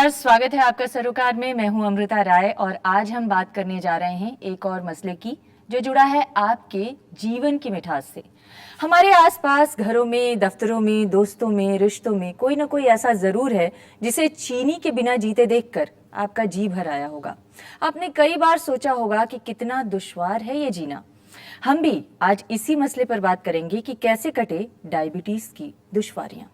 नमस्कार, स्वागत है आपका सरोकार में। मैं हूं अमृता राय और आज हम बात करने जा रहे हैं एक और मसले की जो जुड़ा है आपके जीवन की मिठास से। हमारे आसपास घरों में, दफ्तरों में, दोस्तों में, रिश्तों में कोई ना कोई ऐसा जरूर है जिसे चीनी के बिना जीते देखकर आपका जी भर आया होगा। आपने कई बार सोचा होगा कि कितना दुश्वार है ये जीना। हम भी आज इसी मसले पर बात करेंगे कि कैसे कटे डायबिटीज की दुश्वारियां।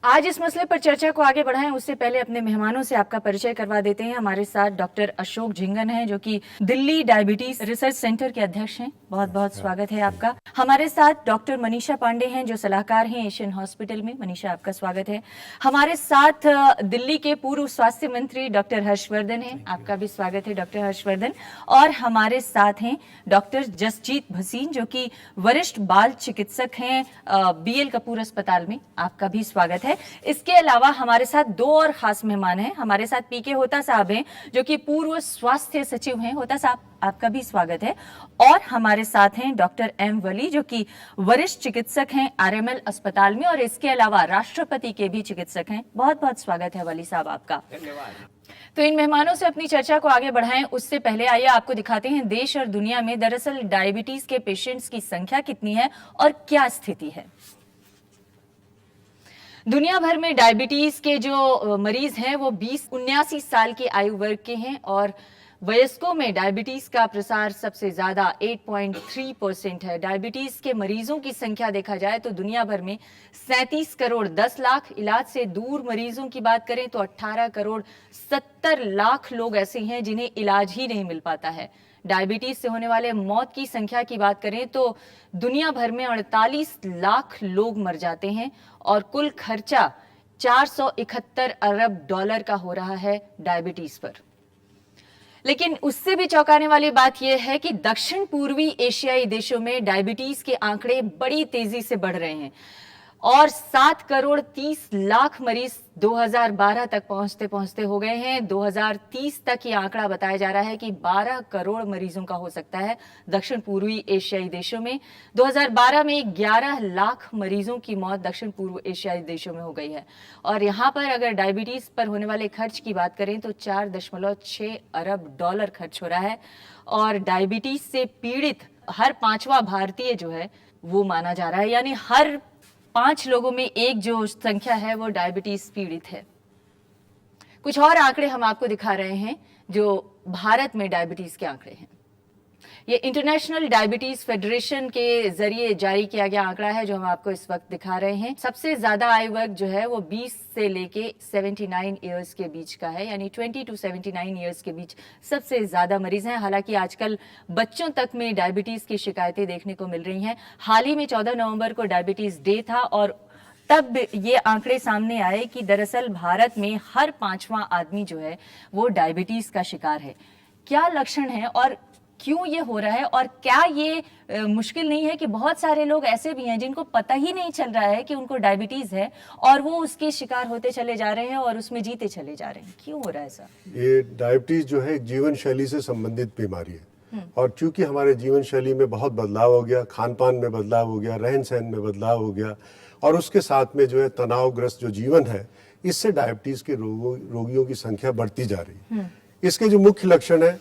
आज इस मसले पर चर्चा को आगे बढ़ाएं उससे पहले अपने मेहमानों से आपका परिचय करवा देते हैं। हमारे साथ डॉक्टर अशोक झिंगन हैं जो कि दिल्ली डायबिटीज रिसर्च सेंटर के अध्यक्ष हैं। बहुत बहुत स्वागत है आपका। हमारे साथ डॉक्टर मनीषा पांडे हैं जो सलाहकार हैं एशियन हॉस्पिटल में। मनीषा, आपका स्वागत है। हमारे साथ दिल्ली के पूर्व स्वास्थ्य मंत्री डॉक्टर हर्षवर्धन हैं। आपका भी स्वागत है डॉक्टर हर्षवर्धन। और हमारे साथ हैं डॉक्टर जसजीत भसीन जो कि वरिष्ठ बाल चिकित्सक हैं BL कपूर अस्पताल में। आपका भी स्वागत है। इसके अलावा हमारे साथ दो और खास मेहमान हैं। हमारे साथ PK होता साहब हैं जो कि पूर्व स्वास्थ्य सचिव हैं। होता साहब, आपका भी स्वागत है। और हमारे साथ हैं डॉक्टर M वली जो कि वरिष्ठ चिकित्सक हैं RML अस्पताल में और इसके अलावा राष्ट्रपति के भी चिकित्सक हैं। बहुत बहुत स्वागत है वली साहब आपका। धन्यवाद। तो इन मेहमानों से अपनी चर्चा को आगे बढ़ाएं उससे पहले आइए आपको दिखाते हैं देश और दुनिया में दरअसल डायबिटीज के पेशेंट्स की संख्या कितनी है और क्या स्थिति है। दुनिया भर में डायबिटीज के जो मरीज हैं वो 20-79 साल की आयु वर्ग के हैं और वयस्कों में डायबिटीज का प्रसार सबसे ज्यादा 8.3% है। डायबिटीज के मरीजों की संख्या देखा जाए तो दुनिया भर में 37 करोड़ 10 लाख, इलाज से दूर मरीजों की बात करें तो 18 करोड़ 70 लाख लोग ऐसे हैं जिन्हें इलाज ही नहीं मिल पाता है। डायबिटीज से होने वाले मौत की संख्या की बात करें तो दुनिया भर में 48 लाख लोग मर जाते हैं और कुल खर्चा 471 अरब डॉलर का हो रहा है डायबिटीज पर। लेकिन उससे भी चौंकाने वाली बात यह है कि दक्षिण पूर्वी एशियाई देशों में डायबिटीज के आंकड़े बड़ी तेजी से बढ़ रहे हैं और 7 करोड़ 30 लाख मरीज 2012 तक पहुंचते पहुंचते हो गए हैं। 2030 तक ये आंकड़ा बताया जा रहा है कि 12 करोड़ मरीजों का हो सकता है दक्षिण पूर्वी एशियाई देशों में। 2012 में 11 लाख मरीजों की मौत दक्षिण पूर्व एशियाई देशों में हो गई है और यहाँ पर अगर डायबिटीज पर होने वाले खर्च की बात करें तो 4.6 अरब डॉलर खर्च हो रहा है और डायबिटीज से पीड़ित हर 5वां भारतीय जो है वो माना जा रहा है, यानी हर 5 लोगों में एक जो संख्या है वो डायबिटीज पीड़ित है। कुछ और आंकड़े हम आपको दिखा रहे हैं जो भारत में डायबिटीज के आंकड़े हैं। ये इंटरनेशनल डायबिटीज फेडरेशन के जरिए जारी किया गया आंकड़ा है जो हम आपको इस वक्त दिखा रहे हैं। सबसे ज्यादा आयु वर्ग जो है वो 20 से लेके 79 इयर्स के बीच का है, यानी 20 to 79 इयर्स के बीच सबसे ज्यादा मरीज हैं। हालांकि आजकल बच्चों तक में डायबिटीज की शिकायतें देखने को मिल रही हैं। हाल ही में 14 नवंबर को डायबिटीज डे था और तब ये आंकड़े सामने आए कि दरअसल भारत में हर 5वां आदमी जो है वो डायबिटीज का शिकार है। क्या लक्षण है और क्यों ये हो रहा है और क्या ये मुश्किल नहीं है कि बहुत सारे लोग ऐसे भी हैं जिनको पता ही नहीं चल रहा है कि उनको डायबिटीज है और वो उसके शिकार होते चले जा रहे हैं और उसमें जीते चले जा रहे हैं। क्यों हो रहा है ऐसा? ये डायबिटीज जो है एक जीवन शैली से संबंधित बीमारी है और चूंकि हमारे जीवन शैली में बहुत बदलाव हो गया, खान पान में बदलाव हो गया, रहन सहन में बदलाव हो गया और उसके साथ में जो है तनावग्रस्त जो जीवन है, इससे डायबिटीज के रोगियों की संख्या बढ़ती जा रही है। इसके जो मुख्य लक्षण है,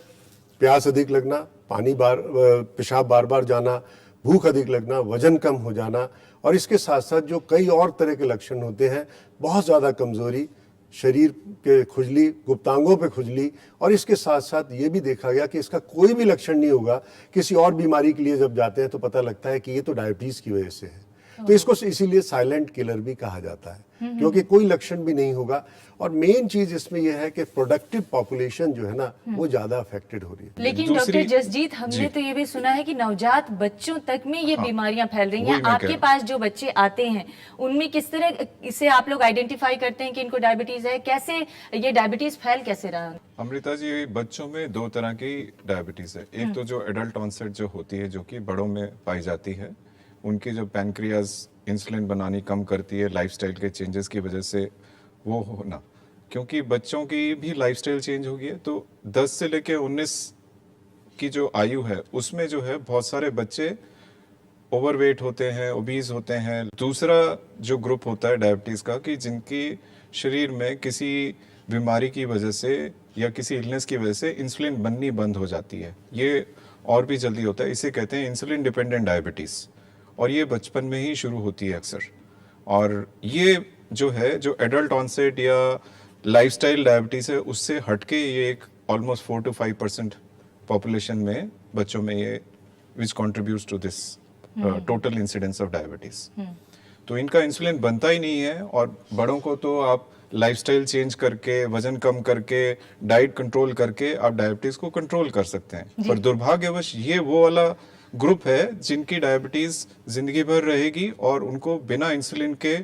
प्यास अधिक लगना, पेशाब बार बार जाना, भूख अधिक लगना, वजन कम हो जाना और इसके साथ साथ जो कई और तरह के लक्षण होते हैं, बहुत ज़्यादा कमजोरी, शरीर के खुजली, गुप्तांगों पे खुजली और इसके साथ साथ ये भी देखा गया कि इसका कोई भी लक्षण नहीं होगा। किसी और बीमारी के लिए जब जाते हैं तो पता लगता है कि ये तो डायबिटीज की वजह से है। तो इसको इसीलिए साइलेंट किलर भी कहा जाता है क्योंकि कोई लक्षण भी नहीं होगा और मेन चीज इसमें यह है कि प्रोडक्टिव पॉपुलेशन जो है ना वो ज्यादा अफेक्टेड हो रही है। लेकिन डॉक्टर जसजीत, हमने तो ये भी सुना है कि नवजात बच्चों तक में ये बीमारियां फैल रही हैं। आपके पास जो बच्चे आते हैं उनमें किस तरह इसे आप लोग आइडेंटिफाई करते हैं कि इनको डायबिटीज है? कैसे ये डायबिटीज फैल कैसे रहा? अमृता जी, बच्चों में 2 तरह की डायबिटीज है। एक तो जो एडल्ट ऑनसेट जो होती है जो कि बड़ों में पाई जाती है, उनकी जो पैनक्रियाज इंसुलिन बनानी कम करती है लाइफस्टाइल के चेंजेस की वजह से वो होना। क्योंकि बच्चों की भी लाइफस्टाइल चेंज हो गई है। तो 10 से लेके 19 की जो आयु है उसमें जो है बहुत सारे बच्चे ओवरवेट होते हैं, ओबीज होते हैं। दूसरा जो ग्रुप होता है डायबिटीज का, कि जिनकी शरीर में किसी बीमारी की वजह से या किसी इलनेस की वजह से इंसुलिन बननी बंद हो जाती है, ये और भी जल्दी होता है। इसे कहते हैं इंसुलिन डिपेंडेंट डायबिटीज, और ये बचपन में ही शुरू होती है अक्सर। और ये जो है, जो एडल्ट ऑनसेट या लाइफस्टाइल डायबिटीज है, उससे हटके ये एक ऑलमोस्ट 4 to 5% पॉपुलेशन में बच्चों में ये which contributes to this total incidence of diabetes. तो इनका इंसुलिन बनता ही नहीं है। और बड़ों को तो आप लाइफस्टाइल चेंज करके, वजन कम करके, डाइट कंट्रोल करके आप डायबिटीज को कंट्रोल कर सकते हैं। पर दुर्भाग्यवश ये वो वाला ग्रुप है जिनकी डायबिटीज जिंदगी भर रहेगी और उनको बिना इंसुलिन के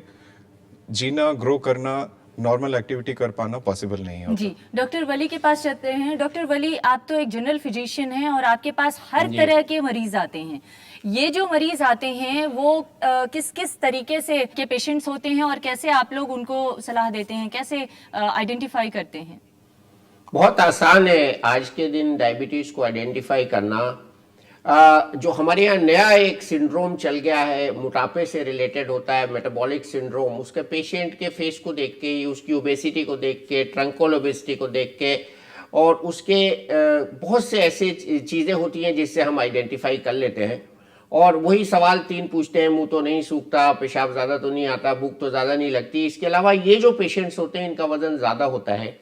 जीना, ग्रो करना, नॉर्मल एक्टिविटी कर पाना पॉसिबल नहीं है। जी, डॉक्टर वली के पास चलते हैं। डॉक्टर वली, आप तो एक जनरल फिजिशियन हैं और आपके पास हर तरह के मरीज आते हैं। ये जो मरीज आते हैं वो किस किस तरीके से के पेशेंट्स होते हैं और कैसे आप लोग उनको सलाह देते हैं, कैसे आइडेंटिफाई करते हैं? बहुत आसान है आज के दिन डायबिटीज को आइडेंटिफाई करना। जो हमारे यहाँ नया एक सिंड्रोम चल गया है, मोटापे से रिलेटेड होता है, मेटाबॉलिक सिंड्रोम। उसके पेशेंट के फेस को देख के, उसकी ओबेसिटी को देख के, ट्रंकोल ओबेसिटी को देख के, और उसके बहुत से ऐसे चीज़ें होती हैं जिससे हम आइडेंटिफाई कर लेते हैं। और वही सवाल 3 पूछते हैं, मुंह तो नहीं सूखता, पेशाब ज़्यादा तो नहीं आता, भूख तो ज़्यादा नहीं लगती। इसके अलावा ये जो पेशेंट्स होते हैं इनका वज़न ज़्यादा होता है,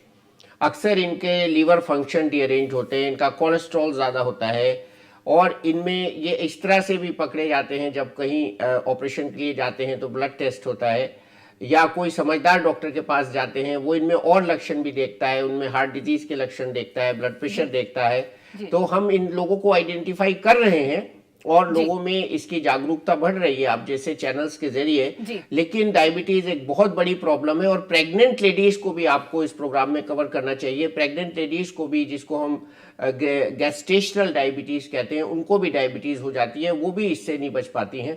अक्सर इनके लीवर फंक्शन डीअरेंज होते हैं, इनका कोलेस्ट्रॉल ज़्यादा होता है, और इनमें ये इस तरह से भी पकड़े जाते हैं जब कहीं ऑपरेशन के लिए जाते हैं तो ब्लड टेस्ट होता है, या कोई समझदार डॉक्टर के पास जाते हैं, वो इनमें और लक्षण भी देखता है, उनमें हार्ट डिजीज के लक्षण देखता है, ब्लड प्रेशर देखता है। तो हम इन लोगों को आइडेंटिफाई कर रहे हैं और लोगों में इसकी जागरूकता बढ़ रही है आप जैसे चैनल्स के जरिए। लेकिन डायबिटीज एक बहुत बड़ी प्रॉब्लम है और प्रेग्नेंट लेडीज को भी आपको इस प्रोग्राम में कवर करना चाहिए। प्रेग्नेंट लेडीज को भी, जिसको हम गैस्टेशनल डायबिटीज कहते हैं, उनको भी डायबिटीज हो जाती है, वो भी इससे नहीं बच पाती हैं।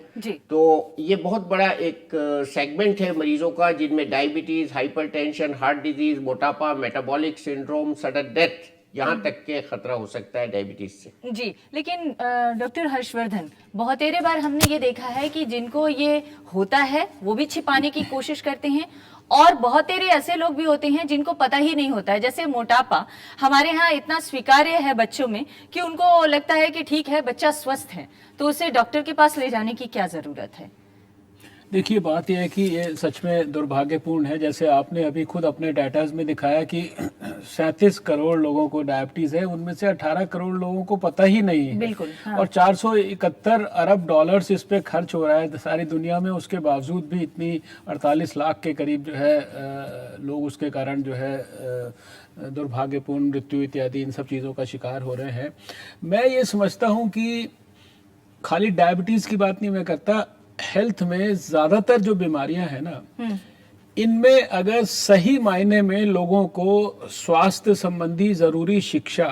तो ये बहुत बड़ा एक सेगमेंट है मरीजों का जिनमें डायबिटीज, हाइपरटेंशन, हार्ट डिजीज, मोटापा, मेटाबॉलिक सिंड्रोम, सडन डेथ, यहाँ तक के खतरा हो सकता है डायबिटीज से। जी, लेकिन डॉक्टर हर्षवर्धन, बहुतेरे बार हमने ये देखा है कि जिनको ये होता है वो भी छिपाने की कोशिश करते हैं, और बहुतेरे ऐसे लोग भी होते हैं जिनको पता ही नहीं होता है। जैसे मोटापा हमारे यहाँ इतना स्वीकार्य है बच्चों में कि उनको लगता है कि ठीक है, बच्चा स्वस्थ है, तो उसे डॉक्टर के पास ले जाने की क्या जरूरत है? देखिए, बात यह है कि ये सच में दुर्भाग्यपूर्ण है। जैसे आपने अभी खुद अपने डाटाज में दिखाया कि 37 करोड़ लोगों को डायबिटीज है, उनमें से 18 करोड़ लोगों को पता ही नहीं है। बिल्कुल, हाँ। और 471 अरब डॉलर्स इस पे खर्च हो रहा है सारी दुनिया में। उसके बावजूद भी इतनी 48 लाख के करीब जो है लोग उसके कारण जो है दुर्भाग्यपूर्ण मृत्यु इत्यादि इन सब चीज़ों का शिकार हो रहे हैं। मैं ये समझता हूँ कि खाली डायबिटीज़ की बात नहीं मैं करता, हेल्थ में ज़्यादातर जो बीमारियां हैं ना, इनमें अगर सही मायने में लोगों को स्वास्थ्य संबंधी जरूरी शिक्षा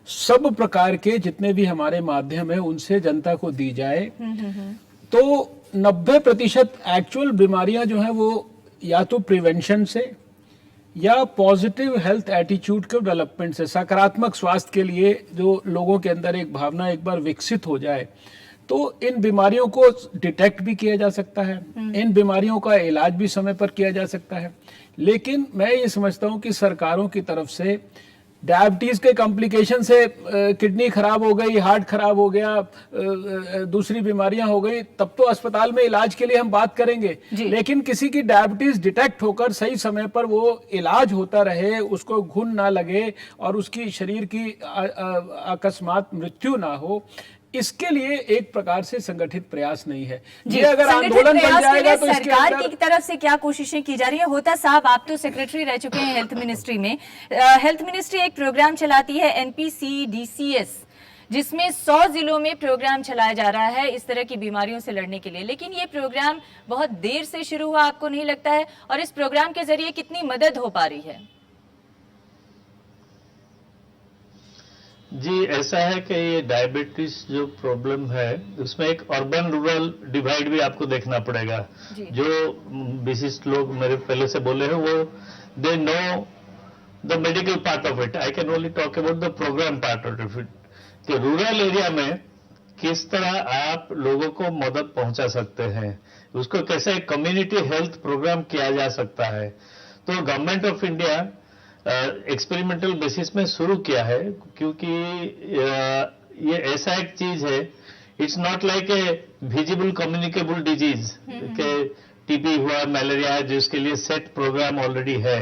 सब प्रकार के जितने भी हमारे माध्यम है उनसे जनता को दी जाए, तो 90% एक्चुअल बीमारियां जो हैं वो या तो प्रिवेंशन से या पॉजिटिव हेल्थ एटीट्यूड के डेवलपमेंट से, सकारात्मक स्वास्थ्य के लिए जो लोगों के अंदर एक भावना एक बार विकसित हो जाए तो इन बीमारियों को डिटेक्ट भी किया जा सकता है, इन बीमारियों का इलाज भी समय पर किया जा सकता है। लेकिन मैं ये समझता हूँ कि सरकारों की तरफ से डायबिटीज के कॉम्प्लिकेशन से किडनी खराब हो गई, हार्ट खराब हो गया, दूसरी बीमारियां हो गई, तब तो अस्पताल में इलाज के लिए हम बात करेंगे। लेकिन किसी की डायबिटीज डिटेक्ट होकर सही समय पर वो इलाज होता रहे, उसको घुन ना लगे और उसकी शरीर की अकस्मात मृत्यु ना हो, इसके लिए एक प्रकार से संगठित प्रयास नहीं है। जी, अगर आंदोलन बन जाएगा तो सरकार की तरफ से क्या कोशिशें की जा रही है? होता साहब, आप तो सेक्रेटरी रह चुके हैं हेल्थ मिनिस्ट्री में। हेल्थ मिनिस्ट्री एक प्रोग्राम चलाती है NPCDCS, जिसमें 100 जिलों में प्रोग्राम चलाया जा रहा है इस तरह की बीमारियों से लड़ने के लिए। लेकिन ये प्रोग्राम बहुत देर से शुरू हुआ, आपको नहीं लगता है? और इस प्रोग्राम के जरिए कितनी मदद हो पा रही है? जी, ऐसा है कि ये डायबिटीज जो प्रॉब्लम है उसमें एक अर्बन रूरल डिवाइड भी आपको देखना पड़ेगा। जो विशिष्ट लोग मेरे पहले से बोले हैं वो they know the medical part of it. I can only talk about the program part of it. कि रूरल एरिया में किस तरह आप लोगों को मदद पहुंचा सकते हैं, उसको कैसे कम्युनिटी हेल्थ प्रोग्राम किया जा सकता है। तो government of India experimental basis में शुरू किया है, क्योंकि ये ऐसा एक चीज है, it's not like a visible communicable disease के टीबी हुआ, मलेरिया, जिसके लिए सेट प्रोग्राम ऑलरेडी है।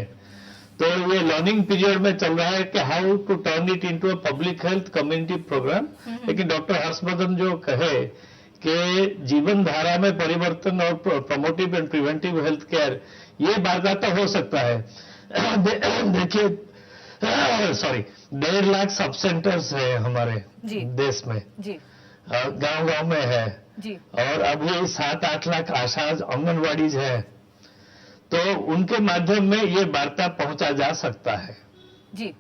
तो ये लर्निंग पीरियड में चल रहा है कि how to turn it into a public health community programme. लेकिन डॉक्टर हर्षवर्धन जो कहे कि जीवन धारा में परिवर्तन और promotive and preventive health care, ये बात तो हो सकता है। देखिए, सॉरी, 1.5 लाख सब सेंटर्स है हमारे देश में, गांव-गांव में है जी। और अभी 7-8 लाख आशा आंगनवाड़ीज है, तो उनके माध्यम में ये वार्ता पहुंचा जा सकता है जी।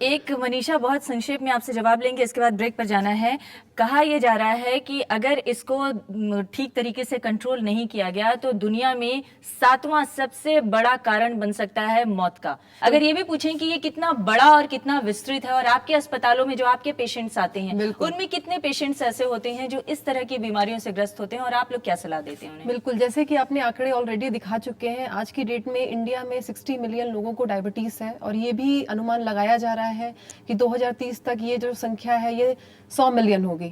एक मनीषा, बहुत संक्षेप में आपसे जवाब लेंगे, इसके बाद ब्रेक पर जाना है। कहा यह जा रहा है कि अगर इसको ठीक तरीके से कंट्रोल नहीं किया गया तो दुनिया में 7वां सबसे बड़ा कारण बन सकता है मौत का। अगर ये भी पूछें कि ये कितना बड़ा और कितना विस्तृत है, और आपके अस्पतालों में जो आपके पेशेंट्स आते हैं उनमें कितने पेशेंट्स ऐसे होते हैं जो इस तरह की बीमारियों से ग्रस्त होते हैं, और आप लोग क्या सलाह देते हैं उन्हें? बिल्कुल, जैसे कि आपने आंकड़े ऑलरेडी दिखा चुके हैं, आज की डेट में इंडिया में 60 मिलियन लोगों को डायबिटीज है, और ये भी अनुमान लगाया जा रहा है कि 2030 तक ये जो संख्या है ये 100 मिलियन होगी,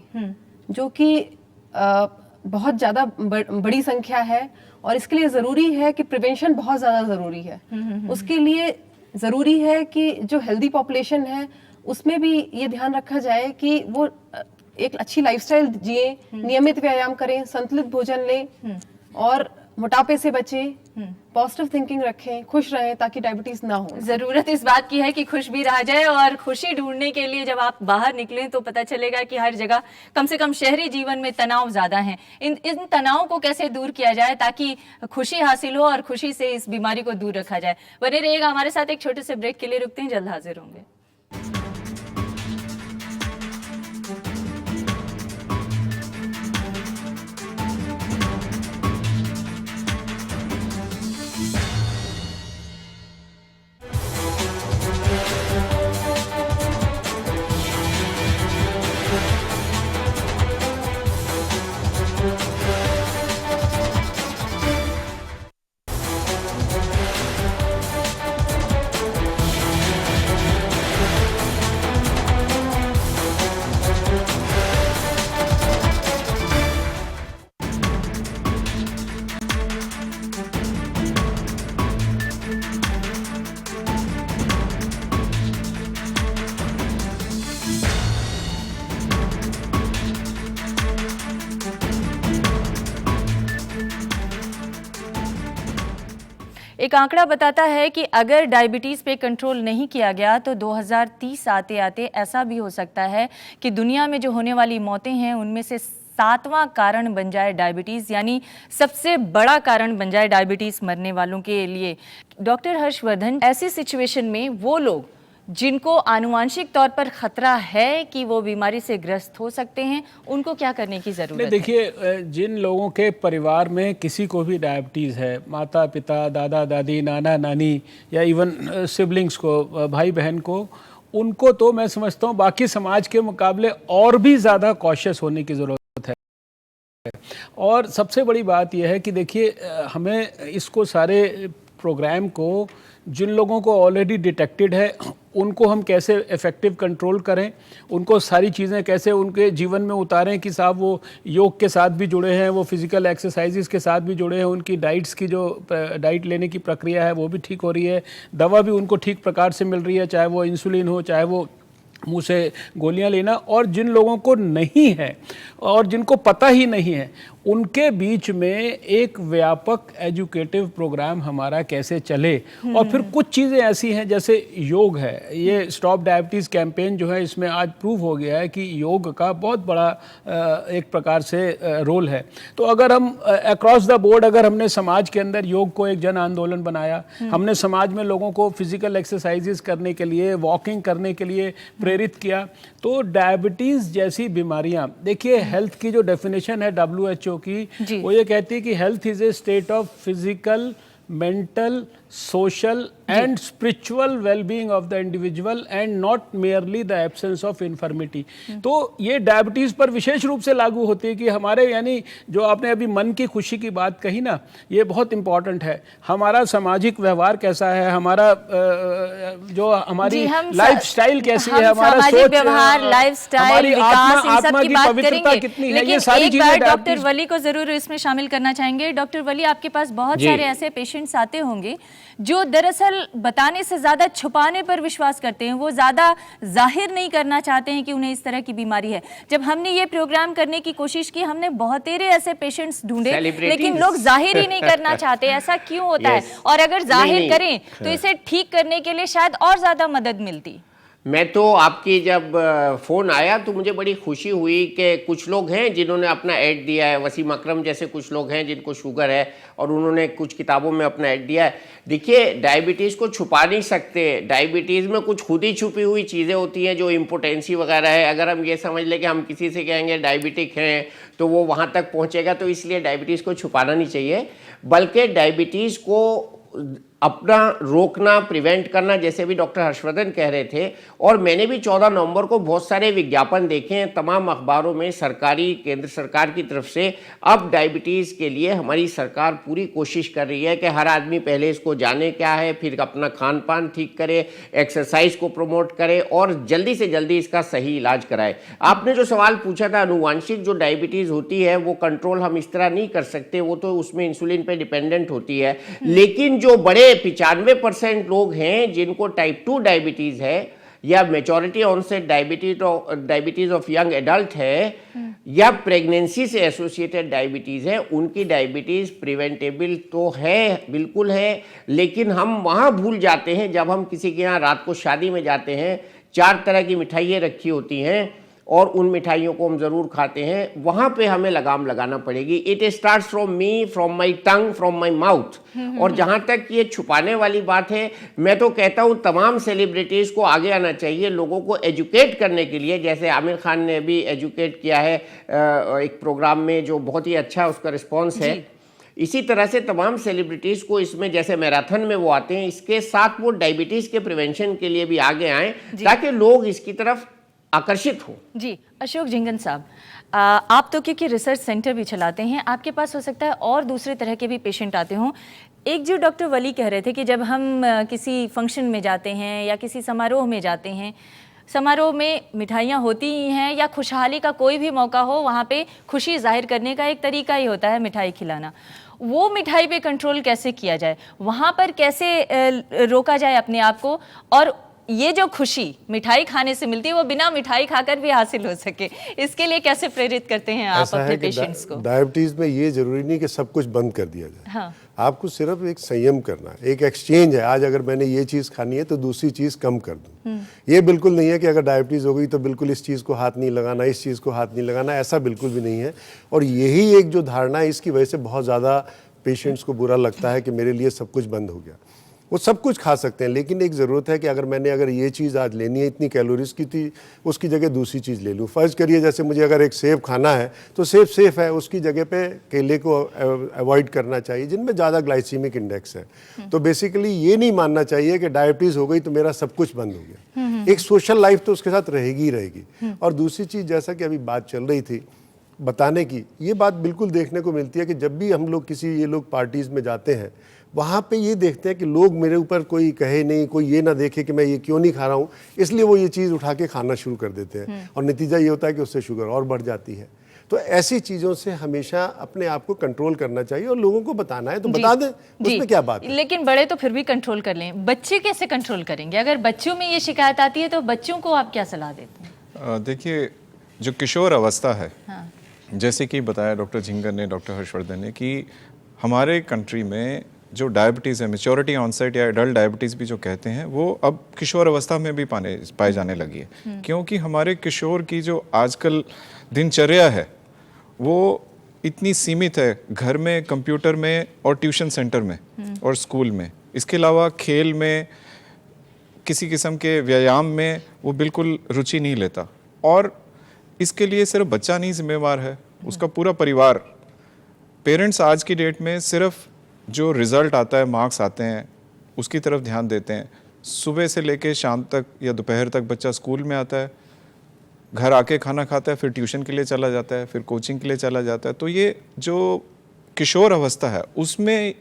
जो कि बहुत ज्यादा बड़ी संख्या है। और इसके लिए जरूरी है कि प्रिवेंशन बहुत ज्यादा जरूरी है। उसके लिए जरूरी है कि जो हेल्दी पॉपुलेशन है उसमें भी ये ध्यान रखा जाए कि वो एक अच्छी लाइफस्टाइल जिए, नियमित व्यायाम करें, संतुलित भोजन लें और मोटापे से बचें, पॉजिटिव थिंकिंग रखें, खुश रहें ताकि डायबिटीज ना हो। जरूरत इस बात की है कि खुश भी रहा जाए, और खुशी ढूंढने के लिए जब आप बाहर निकलें तो पता चलेगा कि हर जगह, कम से कम शहरी जीवन में, तनाव ज्यादा है। इन तनाव को कैसे दूर किया जाए ताकि खुशी हासिल हो और खुशी से इस बीमारी को दूर रखा जाए। बने रहिएगा हमारे साथ, एक छोटे से ब्रेक के लिए रुकते हैं, जल्द हाजिर होंगे। एक आंकड़ा बताता है कि अगर डायबिटीज पे कंट्रोल नहीं किया गया तो 2030 आते आते ऐसा भी हो सकता है कि दुनिया में जो होने वाली मौतें हैं उनमें से 7वां कारण बन जाए डायबिटीज, यानी सबसे बड़ा कारण बन जाए डायबिटीज मरने वालों के लिए। डॉक्टर हर्षवर्धन, ऐसी सिचुएशन में वो लोग जिनको आनुवांशिक तौर पर खतरा है कि वो बीमारी से ग्रस्त हो सकते हैं, उनको क्या करने की जरूरत है? देखिए, जिन लोगों के परिवार में किसी को भी डायबिटीज़ है, माता पिता, दादा दादी, नाना नानी या इवन सिबलिंग्स को, भाई बहन को, उनको तो मैं समझता हूँ बाकी समाज के मुकाबले और भी ज़्यादा कॉशियस होने की ज़रूरत है। और सबसे बड़ी बात यह है कि देखिए, हमें इसको सारे प्रोग्राम को जिन लोगों को ऑलरेडी डिटेक्टेड है उनको हम कैसे इफ़ेक्टिव कंट्रोल करें, उनको सारी चीज़ें कैसे उनके जीवन में उतारें कि साहब वो योग के साथ भी जुड़े हैं, वो फिज़िकल एक्सरसाइजेस के साथ भी जुड़े हैं, उनकी डाइट्स की जो डाइट लेने की प्रक्रिया है वो भी ठीक हो रही है, दवा भी उनको ठीक प्रकार से मिल रही है, चाहे वो इंसुलिन हो, चाहे वो मुँह से गोलियां लेना। और जिन लोगों को नहीं है और जिनको पता ही नहीं है, उनके बीच में एक व्यापक एजुकेटिव प्रोग्राम हमारा कैसे चले। और फिर कुछ चीज़ें ऐसी हैं जैसे योग है, ये स्टॉप डायबिटीज़ कैंपेन जो है, इसमें आज प्रूव हो गया है कि योग का बहुत बड़ा एक प्रकार से रोल है। तो अगर हम अक्रॉस द बोर्ड, अगर हमने समाज के अंदर योग को एक जन आंदोलन बनाया, हमने समाज में लोगों को फिजिकल एक्सरसाइजेस करने के लिए, वॉकिंग करने के लिए प्रेरित किया, तो डायबिटीज़ जैसी बीमारियां, देखिए हेल्थ की जो डेफिनेशन है WHO की, वो ये कहती है कि health is a state of physical, mental, social and spiritual well-being of the individual and not merely the absence of infirmity. तो ये डायबिटीज़ पर विशेष रूप से लागू होती है कि हमारे, यानी जो आपने अभी मन की खुशी की बात कही ना, ये बहुत इम्पॉर्टेंट है। हमारा सामाजिक व्यवहार कैसा है, हमारा जो हमारी लाइफस्टाइल कैसी है, हमारा सोच व्यवहार, लाइफस्टाइल, विकास, इन सब की बात करेंगे। कितनी है, लेकिन ये सारी एक बार चीजें डॉक्टर वली को जरूर इसमें शामिल करना चाहेंगे। डॉक्टर वली, आपके पास बहुत सारे ऐसे पेशेंट्स आते होंगे जो दरअसल बताने से ज्यादा छुपाने पर विश्वास करते हैं, वो ज्यादा जाहिर नहीं करना चाहते हैं कि उन्हें इस तरह की बीमारी है। जब हमने ये प्रोग्राम करने की कोशिश की, हमने बहुत तेरे ऐसे पेशेंट्स ढूंढे, लेकिन लोग जाहिर ही नहीं करना चाहते। ऐसा क्यों होता है? और अगर जाहिर करें तो इसे ठीक करने के लिए शायद और ज्यादा मदद मिलती। मैं तो आपकी जब फ़ोन आया तो मुझे बड़ी खुशी हुई कि कुछ लोग हैं जिन्होंने अपना ऐड दिया है। वसीम अकरम जैसे कुछ लोग हैं जिनको शुगर है और उन्होंने कुछ किताबों में अपना ऐड दिया है। देखिए, डायबिटीज़ को छुपा नहीं सकते। डायबिटीज़ में कुछ खुद ही छुपी हुई चीज़ें होती हैं जो इम्पोटेंसी वगैरह है। अगर हम ये समझ लें कि हम किसी से कहेंगे डायबिटिक हैं तो वो वहाँ तक पहुँचेगा, तो इसलिए डायबिटीज़ को छुपाना नहीं चाहिए, बल्कि डायबिटीज़ को अपना रोकना, प्रिवेंट करना, जैसे भी डॉक्टर हर्षवर्धन कह रहे थे। और मैंने भी 14 नवंबर को बहुत सारे विज्ञापन देखे हैं तमाम अखबारों में, सरकारी, केंद्र सरकार की तरफ से। अब डायबिटीज़ के लिए हमारी सरकार पूरी कोशिश कर रही है कि हर आदमी पहले इसको जाने क्या है, फिर अपना खान पान ठीक करे, एक्सरसाइज को प्रमोट करे और जल्दी से जल्दी इसका सही इलाज कराए। आपने जो सवाल पूछा था, अनुवांशिक जो डायबिटीज़ होती है वो कंट्रोल हम इस तरह नहीं कर सकते, वो तो उसमें इंसुलिन पे डिपेंडेंट होती है। लेकिन जो बड़े 95% लोग हैं जिनको टाइप 2 डायबिटीज है या majority onset diabetes of young adult है या प्रेगनेंसी से एसोसिएटेड डायबिटीज है, उनकी डायबिटीज प्रिवेंटेबल तो है, बिल्कुल है। लेकिन हम वहां भूल जाते हैं, जब हम किसी के यहाँ रात को शादी में जाते हैं, 4 तरह की मिठाइयाँ रखी होती हैं और उन मिठाइयों को हम ज़रूर खाते हैं। वहाँ पे हमें लगाम लगाना पड़ेगी। It starts from me, from my tongue, from my mouth. और जहाँ तक ये छुपाने वाली बात है, मैं तो कहता हूँ तमाम सेलिब्रिटीज़ को आगे आना चाहिए लोगों को एजुकेट करने के लिए। जैसे आमिर खान ने भी एजुकेट किया है एक प्रोग्राम में, जो बहुत ही अच्छा उसका रिस्पॉन्स है। इसी तरह से तमाम सेलिब्रिटीज़ को इसमें, जैसे मैराथन में वो आते हैं, इसके साथ वो डायबिटीज़ के प्रिवेंशन के लिए भी आगे आएँ ताकि लोग इसकी तरफ आकर्षित हो। जी, अशोक झिंगन साहब, आप तो क्योंकि रिसर्च सेंटर भी चलाते हैं, आपके पास हो सकता है और दूसरे तरह के भी पेशेंट आते हों। एक जो डॉक्टर वली कह रहे थे कि जब हम किसी फंक्शन में जाते हैं या किसी समारोह में जाते हैं, समारोह में मिठाइयाँ होती ही हैं या खुशहाली का कोई भी मौका हो, वहाँ पे खुशी जाहिर करने का एक तरीका ही होता है मिठाई खिलाना। वो मिठाई पे कंट्रोल कैसे किया जाए, वहाँ पर कैसे रोका जाए अपने आप को, और ये जो खुशी मिठाई खाने से मिलती है वो बिना मिठाई खाकर भी हासिल हो सके, इसके लिए कैसे प्रेरित करते हैं आप अपने पेशेंट्स को? डायबिटीज में ये जरूरी नहीं कि सब कुछ बंद कर दिया जाए। हाँ। आपको सिर्फ एक संयम करना, एक एक्सचेंज है। आज अगर मैंने ये चीज़ खानी है तो दूसरी चीज़ कम कर दूं। ये बिल्कुल नहीं है कि अगर डायबिटीज़ हो गई तो बिल्कुल इस चीज़ को हाथ नहीं लगाना, इस चीज़ को हाथ नहीं लगाना, ऐसा बिल्कुल भी नहीं है। और यही एक जो धारणा है, इसकी वजह से बहुत ज़्यादा पेशेंट्स को बुरा लगता है कि मेरे लिए सब कुछ बंद हो गया। वो सब कुछ खा सकते हैं, लेकिन एक ज़रूरत है कि अगर ये चीज़ आज लेनी है, इतनी कैलोरीज की थी, उसकी जगह दूसरी चीज़ ले लूँ। फ़र्ज़ करिए जैसे मुझे अगर एक सेब खाना है तो सेब सेफ है, उसकी जगह पे केले को अवॉइड करना चाहिए जिनमें ज़्यादा ग्लाइसीमिक इंडेक्स है। तो बेसिकली ये नहीं मानना चाहिए कि डायबिटीज़ हो गई तो मेरा सब कुछ बंद हो गया। एक सोशल लाइफ तो उसके साथ रहेगी ही रहेगी। और दूसरी चीज़, जैसा कि अभी बात चल रही थी बताने की, ये बात बिल्कुल देखने को मिलती है कि जब भी हम लोग ये लोग पार्टीज़ में जाते हैं, वहाँ पे ये देखते हैं कि लोग मेरे ऊपर कोई कहे नहीं, कोई ये ना देखे कि मैं ये क्यों नहीं खा रहा हूँ, इसलिए वो ये चीज़ उठा के खाना शुरू कर देते हैं। और नतीजा ये होता है कि उससे शुगर और बढ़ जाती है। तो ऐसी चीज़ों से हमेशा अपने आप को कंट्रोल करना चाहिए और लोगों को बताना है तो बता दें, उसमें क्या बात है। लेकिन बड़े तो फिर भी कंट्रोल कर लें, बच्चे कैसे कंट्रोल करेंगे? अगर बच्चों में ये शिकायत आती है तो बच्चों को आप क्या सलाह देते हैं? देखिए, जो किशोर अवस्था है, जैसे कि बताया डॉक्टर झिंगन ने, डॉक्टर हर्षवर्धन ने, कि हमारे कंट्री में जो डायबिटीज़ है, मेच्योरिटी ऑनसेट या एडल्ट डायबिटीज़ भी जो कहते हैं, वो अब किशोर अवस्था में भी पाए जाने लगी है। क्योंकि हमारे किशोर की जो आजकल दिनचर्या है वो इतनी सीमित है, घर में, कंप्यूटर में और ट्यूशन सेंटर में और स्कूल में। इसके अलावा खेल में, किसी किस्म के व्यायाम में वो बिल्कुल रुचि नहीं लेता। और इसके लिए सिर्फ बच्चा नहीं जिम्मेवार है, उसका पूरा परिवार। पेरेंट्स आज की डेट में सिर्फ जो रिज़ल्ट आता है, मार्क्स आते हैं, उसकी तरफ ध्यान देते हैं। सुबह से लेके शाम तक या दोपहर तक बच्चा स्कूल में आता है, घर आके खाना खाता है, फिर ट्यूशन के लिए चला जाता है, फिर कोचिंग के लिए चला जाता है। तो ये जो किशोर अवस्था है उसमें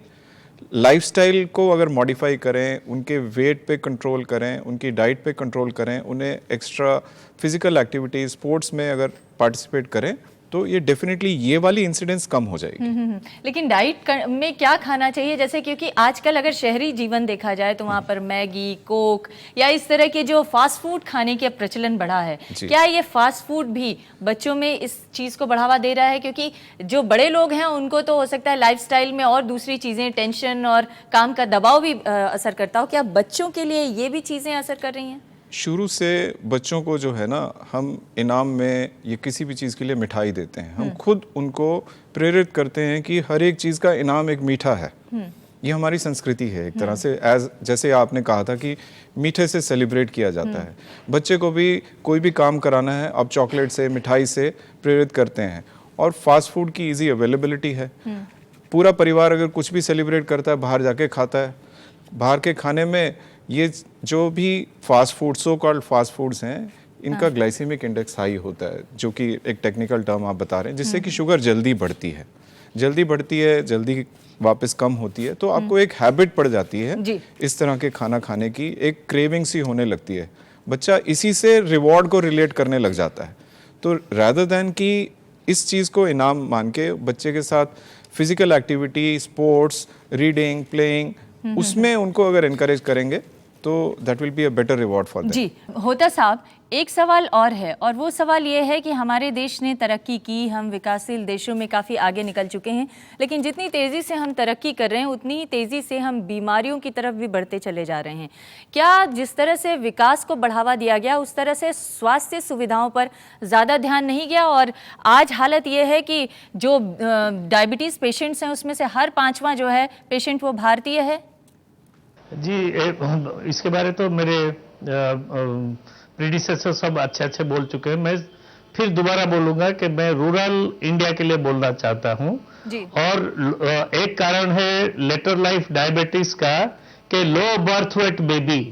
लाइफस्टाइल को अगर मॉडिफाई करें, उनके वेट पे कंट्रोल करें, उनकी डाइट पे कंट्रोल करें, उन्हें एक्स्ट्रा फिजिकल एक्टिविटीज, स्पोर्ट्स में अगर पार्टिसिपेट करें, तो ये डेफिनेटली ये वाली इंसिडेंस कम हो जाएगी। लेकिन डाइट में क्या खाना चाहिए? जैसे क्योंकि आजकल अगर शहरी जीवन देखा जाए तो वहाँ पर मैगी, कोक या इस तरह के जो फास्ट फूड खाने के प्रचलन बढ़ा है, क्या ये फास्ट फूड भी बच्चों में इस चीज़ को बढ़ावा दे रहा है? क्योंकि जो बड़े लोग हैं उनको तो हो सकता है लाइफस्टाइल में और दूसरी चीज़ें, टेंशन और काम का दबाव भी असर करता हो, क्या बच्चों के लिए ये भी चीज़ें असर कर रही हैं? शुरू से बच्चों को जो है ना, हम इनाम में ये किसी भी चीज़ के लिए मिठाई देते हैं, हम खुद उनको प्रेरित करते हैं कि हर एक चीज़ का इनाम एक मीठा है। ये हमारी संस्कृति है एक तरह से, जैसे आपने कहा था कि मीठे से सेलिब्रेट किया जाता है। बच्चे को भी कोई भी काम कराना है, अब चॉकलेट से, मिठाई से प्रेरित करते हैं। और फास्ट फूड की ईजी अवेलेबिलिटी है, पूरा परिवार अगर कुछ भी सेलिब्रेट करता है बाहर जाके खाता है। बाहर के खाने में ये जो भी fast food, so called fast foods हैं, इनका ग्लाइसेमिक इंडेक्स हाई होता है, जो कि एक टेक्निकल टर्म आप बता रहे हैं, जिससे कि शुगर जल्दी बढ़ती है, जल्दी वापस कम होती है। तो आपको एक हैबिट पड़ जाती है इस तरह के खाना खाने की, एक क्रेविंग सी होने लगती है। बच्चा इसी से रिवॉर्ड को रिलेट करने लग जाता है। तो रैदर दैन कि इस चीज़ को इनाम मान के बच्चे के साथ physical activity, sports, reading, playing, उसमें उनको अगर इनकरेज करेंगे तो that will be a better reward for them. जी होता साहब, एक सवाल और है, और वो सवाल ये है कि हमारे देश ने तरक्की की, हम विकासशील देशों में काफ़ी आगे निकल चुके हैं, लेकिन जितनी तेज़ी से हम तरक्की कर रहे हैं उतनी ही तेज़ी से हम बीमारियों की तरफ भी बढ़ते चले जा रहे हैं। क्या जिस तरह से विकास को बढ़ावा दिया गया उस तरह से स्वास्थ्य सुविधाओं पर ज़्यादा ध्यान नहीं गया? और आज हालत ये है कि जो डायबिटीज़ पेशेंट्स हैं उसमें से हर 5वां जो है पेशेंट वो भारतीय है। जी, इसके बारे तो मेरे प्रीडिसेसर सब अच्छे बोल चुके हैं। मैं फिर दोबारा बोलूंगा कि मैं रूरल इंडिया के लिए बोलना चाहता हूं। और एक कारण है लेटर लाइफ डायबिटीज का, कि लो बर्थ वेट बेबी।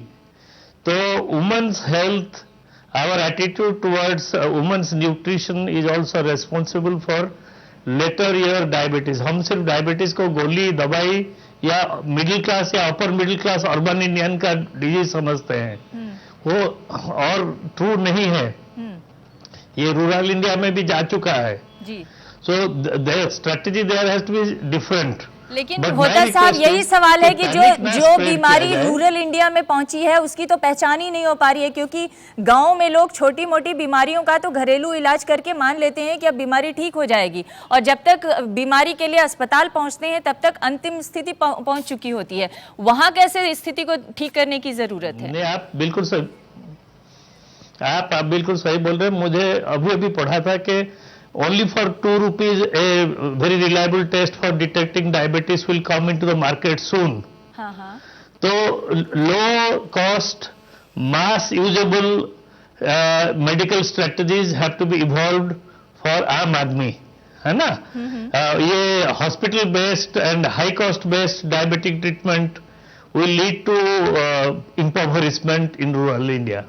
तो women's health, our attitude towards women's nutrition is also responsible for later year diabetes. हम सिर्फ डायबिटीज को गोली, दवाई या मिडिल क्लास या upper middle class urban Indian का डिजीज समझते हैं, वो और ट्रू नहीं है। ये रूरल इंडिया में भी जा चुका है। So there strategy there has to be different. लेकिन होता साहब यही सवाल है कि जो बीमारी रूरल इंडिया में पहुंची है उसकी तो पहचान ही नहीं हो पा रही है, क्योंकि गांव में लोग छोटी मोटी बीमारियों का तो घरेलू इलाज करके मान लेते हैं कि अब बीमारी ठीक हो जाएगी, और जब तक बीमारी के लिए अस्पताल पहुंचते हैं तब तक अंतिम स्थिति पहुंच चुकी होती है। वहां कैसे स्थिति को ठीक करने की जरूरत है? नहीं, आप बिल्कुल सही बोल रहे हैं। मुझे अभी पढ़ा था कि only for 2 rupees a very reliable test for detecting diabetes will come into the market soon. तो low cost mass usable medical strategies have to be evolved for आम आदमी, है ना? ये hospital based and high cost based diabetic treatment will lead to impoverishment in rural India.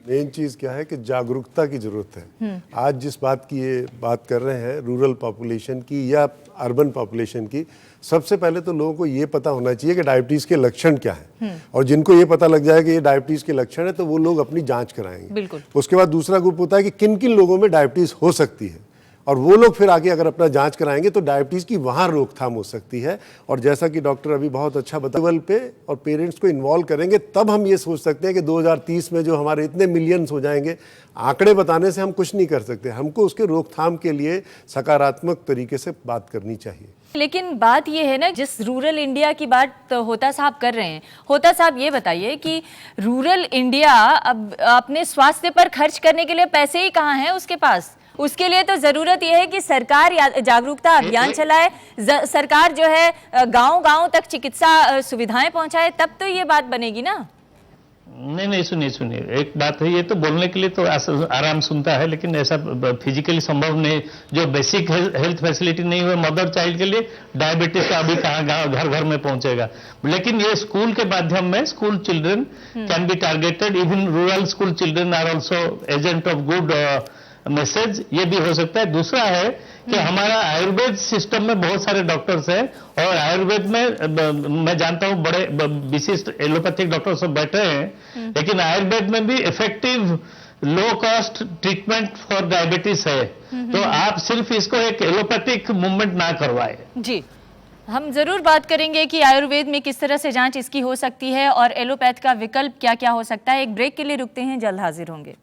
Main चीज़ क्या है कि जागरूकता की ज़रूरत है। आज जिस बात की ये बात कर रहे हैं, रूरल पॉपुलेशन की या अर्बन पॉपुलेशन की, सबसे पहले तो लोगों को ये पता होना चाहिए कि डायबिटीज़ के लक्षण क्या हैं, और जिनको ये पता लग जाए कि ये डायबिटीज़ के लक्षण है तो वो लोग अपनी जांच कराएंगे। बिल्कुल। उसके बाद दूसरा ग्रुप होता है कि किन किन लोगों में डायबिटीज़ हो सकती है, और वो लोग फिर आगे अगर अपना जांच कराएंगे तो डायबिटीज़ की वहाँ रोकथाम हो सकती है। और जैसा कि डॉक्टर अभी बहुत अच्छा लेवल पे और पेरेंट्स को इन्वॉल्व करेंगे, तब हम ये सोच सकते हैं कि 2030 में जो हमारे इतने मिलियंस हो जाएंगे, आंकड़े बताने से हम कुछ नहीं कर सकते, हमको उसके रोकथाम के लिए सकारात्मक तरीके से बात करनी चाहिए। लेकिन बात ये है ना, जिस रूरल इंडिया की बात तो होता साहब कर रहे हैं, होता साहब ये बताइए कि रूरल इंडिया अब अपने स्वास्थ्य पर खर्च करने के लिए पैसे ही कहाँ हैं उसके पास? उसके लिए तो जरूरत यह है कि सरकार जागरूकता अभियान चलाए, सरकार जो है गांव-गांव तक चिकित्सा सुविधाएं पहुंचाए, तब तो ये बात बनेगी ना। नहीं सुनिए, एक बात है, ये तो बोलने के लिए तो आराम सुनता है, लेकिन ऐसा फिजिकली संभव नहीं। जो बेसिक हेल्थ फैसिलिटी नहीं हुए मदर चाइल्ड के लिए, डायबिटीज का अभी कहाँ घर घर में पहुंचेगा। लेकिन ये स्कूल के माध्यम में school children can be targeted, even rural school children are also agent of good message, ये भी हो सकता है। दूसरा है कि हमारा आयुर्वेद सिस्टम में बहुत सारे डॉक्टर्स हैं, और आयुर्वेद में मैं जानता हूं बड़े विशिष्ट एलोपैथिक डॉक्टर सब बैठे हैं, लेकिन आयुर्वेद में भी effective low cost treatment for diabetes है। तो आप सिर्फ इसको एक एलोपैथिक मूवमेंट ना करवाए। जी, हम जरूर बात करेंगे कि आयुर्वेद में किस तरह से जांच इसकी हो सकती है और एलोपैथ का विकल्प क्या क्या हो सकता है। एक ब्रेक के लिए रुकते हैं, जल्द हाजिर होंगे।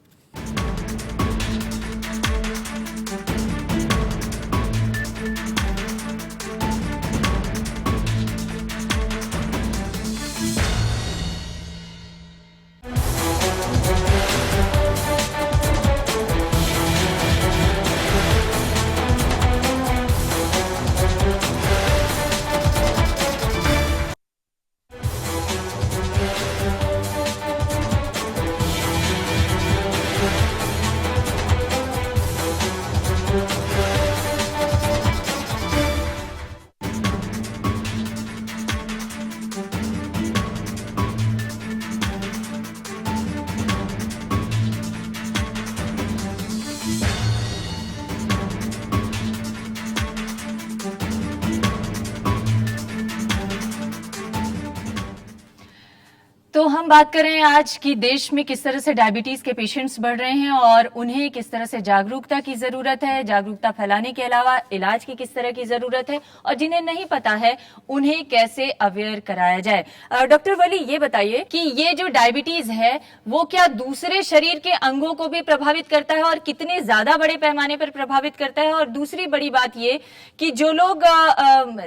तो हम बात कर रहे हैं आज की देश में किस तरह से डायबिटीज के पेशेंट्स बढ़ रहे हैं और उन्हें किस तरह से जागरूकता की जरूरत है, जागरूकता फैलाने के अलावा इलाज की किस तरह की जरूरत है, और जिन्हें नहीं पता है उन्हें कैसे अवेयर कराया जाए। डॉक्टर वली, ये बताइए कि ये जो डायबिटीज है वो क्या दूसरे शरीर के अंगों को भी प्रभावित करता है और कितने ज्यादा बड़े पैमाने पर प्रभावित करता है? और दूसरी बड़ी बात ये कि जो लोग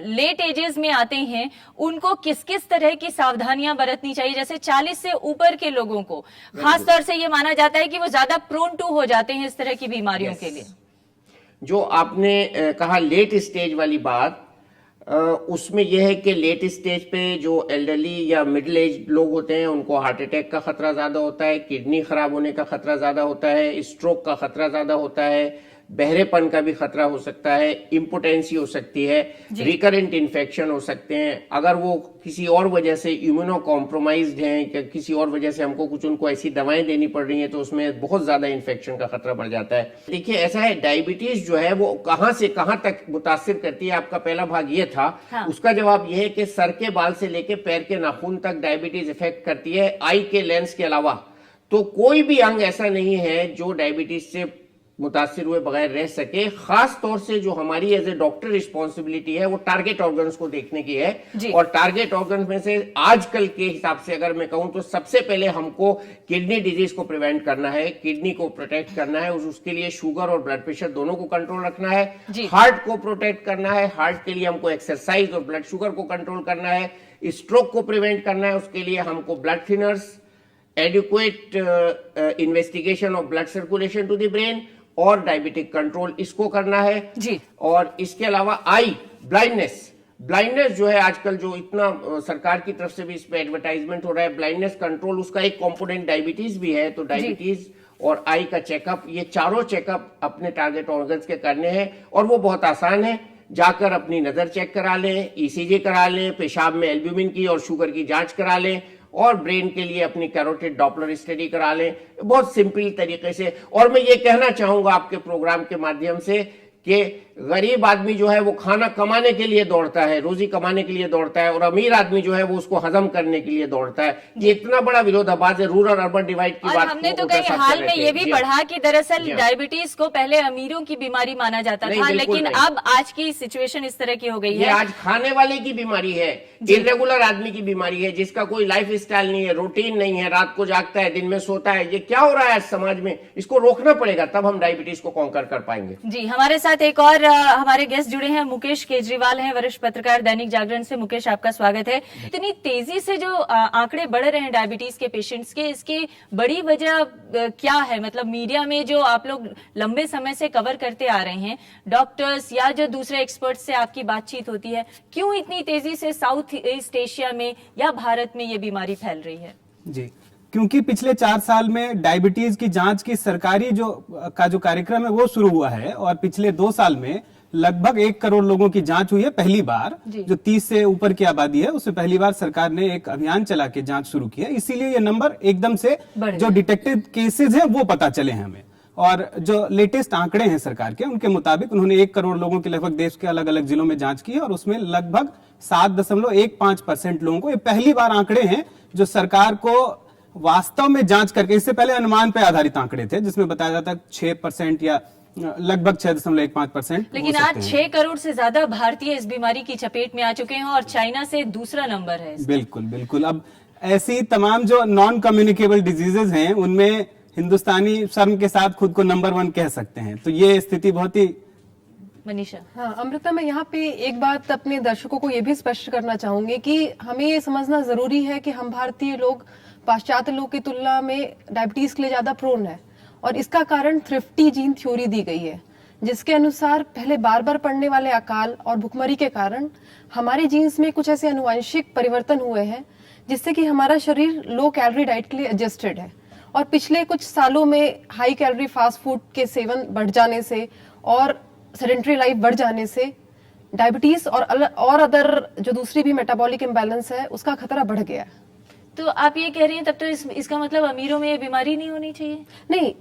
लेट एजेस में आते हैं उनको किस किस तरह की सावधानियां बरतनी चाहिए? जैसे 40 से ऊपर के लोगों को खास तौर से ये माना जाता है कि वो ज्यादा प्रोन टू हो जाते हैं इस तरह की बीमारियों के लिए। जो आपने कहा लेट स्टेज वाली बात, उसमें यह है कि लेट स्टेज पे जो एल्डरली या मिडिल एज लोग होते हैं उनको हार्ट अटैक का खतरा ज्यादा होता है, किडनी खराब होने का खतरा ज्यादा होता है, स्ट्रोक का खतरा ज्यादा होता है, बहरेपन का भी खतरा हो सकता है, इम्पोटेंसी हो सकती है, रिकरेंट इन्फेक्शन हो सकते हैं। अगर वो किसी और वजह से इम्यूनो कॉम्प्रोमाइज्ड हैं या किसी और वजह से हमको कुछ उनको ऐसी दवाएं देनी पड़ रही हैं तो उसमें बहुत ज्यादा इन्फेक्शन का खतरा बढ़ जाता है। देखिए ऐसा है, डायबिटीज जो है वो कहां से कहां तक मुतासिर करती है, आपका पहला भाग ये था। हाँ। उसका जवाब यह है कि सर के बाल से लेके पैर के नाखून तक डायबिटीज इफेक्ट करती है, आई के लेंस के अलावा। तो कोई भी अंग ऐसा नहीं है जो डायबिटीज से मुतासिर हुए बगैर रह सके। खास तौर से जो हमारी एज ए डॉक्टर रिस्पॉन्सिबिलिटी है वो टारगेट ऑर्गन्स को देखने की है, और टारगेट ऑर्गन्स में से आजकल के हिसाब से अगर मैं कहूं तो सबसे पहले हमको किडनी डिजीज को प्रिवेंट करना है, किडनी को प्रोटेक्ट करना है, उसके लिए शुगर और ब्लड प्रेशर दोनों को कंट्रोल रखना है, हार्ट को प्रोटेक्ट करना है, हार्ट के लिए हमको एक्सरसाइज और ब्लड शुगर को कंट्रोल करना है, स्ट्रोक को प्रिवेंट करना है, उसके लिए हमको blood thinners, adequate investigation of blood circulation to the brain और डायबिटिक कंट्रोल इसको करना है जी। और इसके अलावा आई ब्लाइंडनेस जो है आजकल जो इतना सरकार की तरफ से भी इस पे एडवर्टाइजमेंट हो रहा है, ब्लाइंडनेस कंट्रोल उसका एक कंपोनेंट डायबिटीज भी है। तो डायबिटीज और आई का चेकअप, ये चारों चेकअप अपने टारगेट ऑर्गन्स के करने हैं और वो बहुत आसान है। जाकर अपनी नजर चेक करा लें, ईसीजी करा लें, पेशाब में एल्ब्यूमिन की और शुगर की जांच करा लें, और ब्रेन के लिए अपनी कैरोटिड डॉपलर स्टडी करा लें, बहुत सिंपल तरीके से। और मैं ये कहना चाहूंगा आपके प्रोग्राम के माध्यम से कि गरीब आदमी जो है वो खाना कमाने के लिए दौड़ता है, रोजी कमाने के लिए दौड़ता है, और अमीर आदमी जो है वो उसको हजम करने के लिए दौड़ता है। ये इतना बड़ा विरोधाभास है रूरल अर्बन डिवाइड की बात। हमने तो कहीं हाल में ये भी पढ़ा कि दरअसल डायबिटीज को पहले अमीरों की बीमारी माना जाता था, लेकिन अब आज की सिचुएशन इस तरह की हो गई है। आज खाने वाले की बीमारी है, इरेगुलर आदमी की बीमारी है, जिसका कोई लाइफ स्टाइल नहीं है, रूटीन नहीं है, रात को जागता है, दिन में सोता है। ये क्या हो रहा है आज समाज में, इसको रोकना पड़ेगा, तब हम डायबिटीज को कॉन्कर कर पाएंगे। जी, हमारे साथ एक और हमारे गेस्ट जुड़े हैं, मुकेश केजरीवाल हैं, वरिष्ठ पत्रकार, दैनिक जागरण से। मुकेश, आपका स्वागत है। इतनी तेजी से जो आंकड़े बढ़ रहे हैं डायबिटीज के पेशेंट्स के, इसकी बड़ी वजह क्या है? मतलब मीडिया में जो आप लोग लंबे समय से कवर करते आ रहे हैं, डॉक्टर्स या जो दूसरे एक्सपर्ट्स से आपकी बातचीत होती है, क्यों इतनी तेजी से साउथ ईस्ट एशिया में या भारत में ये बीमारी फैल रही है? जी, क्योंकि पिछले 4 साल में डायबिटीज की जांच की सरकारी जो कार्यक्रम है वो शुरू हुआ है, और पिछले 2 साल में लगभग 1 करोड़ लोगों की जांच हुई है पहली बार। जो 30 से ऊपर की आबादी है उसमें पहली बार सरकार ने एक अभियान चला के जांच शुरू की है, इसीलिए ये नंबर एकदम से जो डिटेक्टेड केसेस हैं वो पता चले हैं हमें। और जो लेटेस्ट आंकड़े हैं सरकार के, उनके मुताबिक उन्होंने 1 करोड़ लोगों की लगभग देश के अलग अलग जिलों में जांच की है, और उसमें लगभग 7.15% लोगों को, ये पहली बार आंकड़े हैं जो सरकार को वास्तव में जांच करके, इससे पहले अनुमान पे आधारित आंकड़े थे जिसमें बताया जाता है 6% या लगभग 6.15%। लेकिन आज 6 करोड़ से ज्यादा भारतीय इस बीमारी की चपेट में आ चुके हैं और चाइना से दूसरा नंबर है। बिल्कुल बिल्कुल। अब ऐसी तमाम जो नॉन कम्युनिकेबल डिजीजेज हैं उनमें हिंदुस्तानी शर्म के साथ खुद को नंबर 1 कह सकते हैं, तो ये स्थिति बहुत ही। मनीषा। हाँ अमृता, मैं यहाँ पे एक बात अपने दर्शकों को ये भी स्पष्ट करना चाहूंगी कि हमें ये समझना जरूरी है कि हम भारतीय लोग पाश्चात्य लोग की तुलना में डायबिटीज के लिए ज्यादा प्रोन है, और इसका कारण थ्रिफ्टी जीन थ्योरी दी गई है, जिसके अनुसार पहले बार बार पड़ने वाले अकाल और भुखमरी के कारण हमारे जीन्स में कुछ ऐसे अनुवांशिक परिवर्तन हुए हैं जिससे कि हमारा शरीर लो कैलोरी डाइट के लिए एडजस्टेड है। और पिछले कुछ सालों में हाई कैलोरी फास्ट फूड के सेवन बढ़ जाने से और सेडेंटरी लाइफ बढ़ जाने से डायबिटीज और अदर जो दूसरी भी मेटाबॉलिक इम्बैलेंस है उसका खतरा बढ़ गया है। तो आप ये कह रही हैं तब तो इसका मतलब अमीरों में ये बीमारी नहीं होनी चाहिए? नहीं,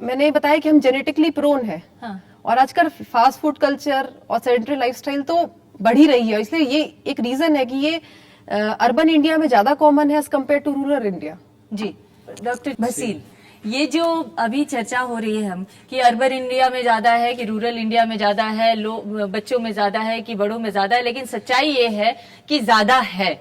मैंने बताया कि हम जेनेटिकली प्रोन है। हाँ। और आजकल फास्ट फूड कल्चर और सेडेंटरी लाइफस्टाइल तो बढ़ ही रही है, इसलिए ये एक रीजन है कि ये अर्बन इंडिया में ज्यादा कॉमन है as compare to rural India. जी डॉक्टर भसील, ये जो अभी चर्चा हो रही है हम कि अर्बन इंडिया में ज्यादा है कि रूरल इंडिया में ज्यादा है, बच्चों में ज्यादा है कि बड़ों में ज्यादा है, लेकिन सच्चाई ये है कि ज्यादा है।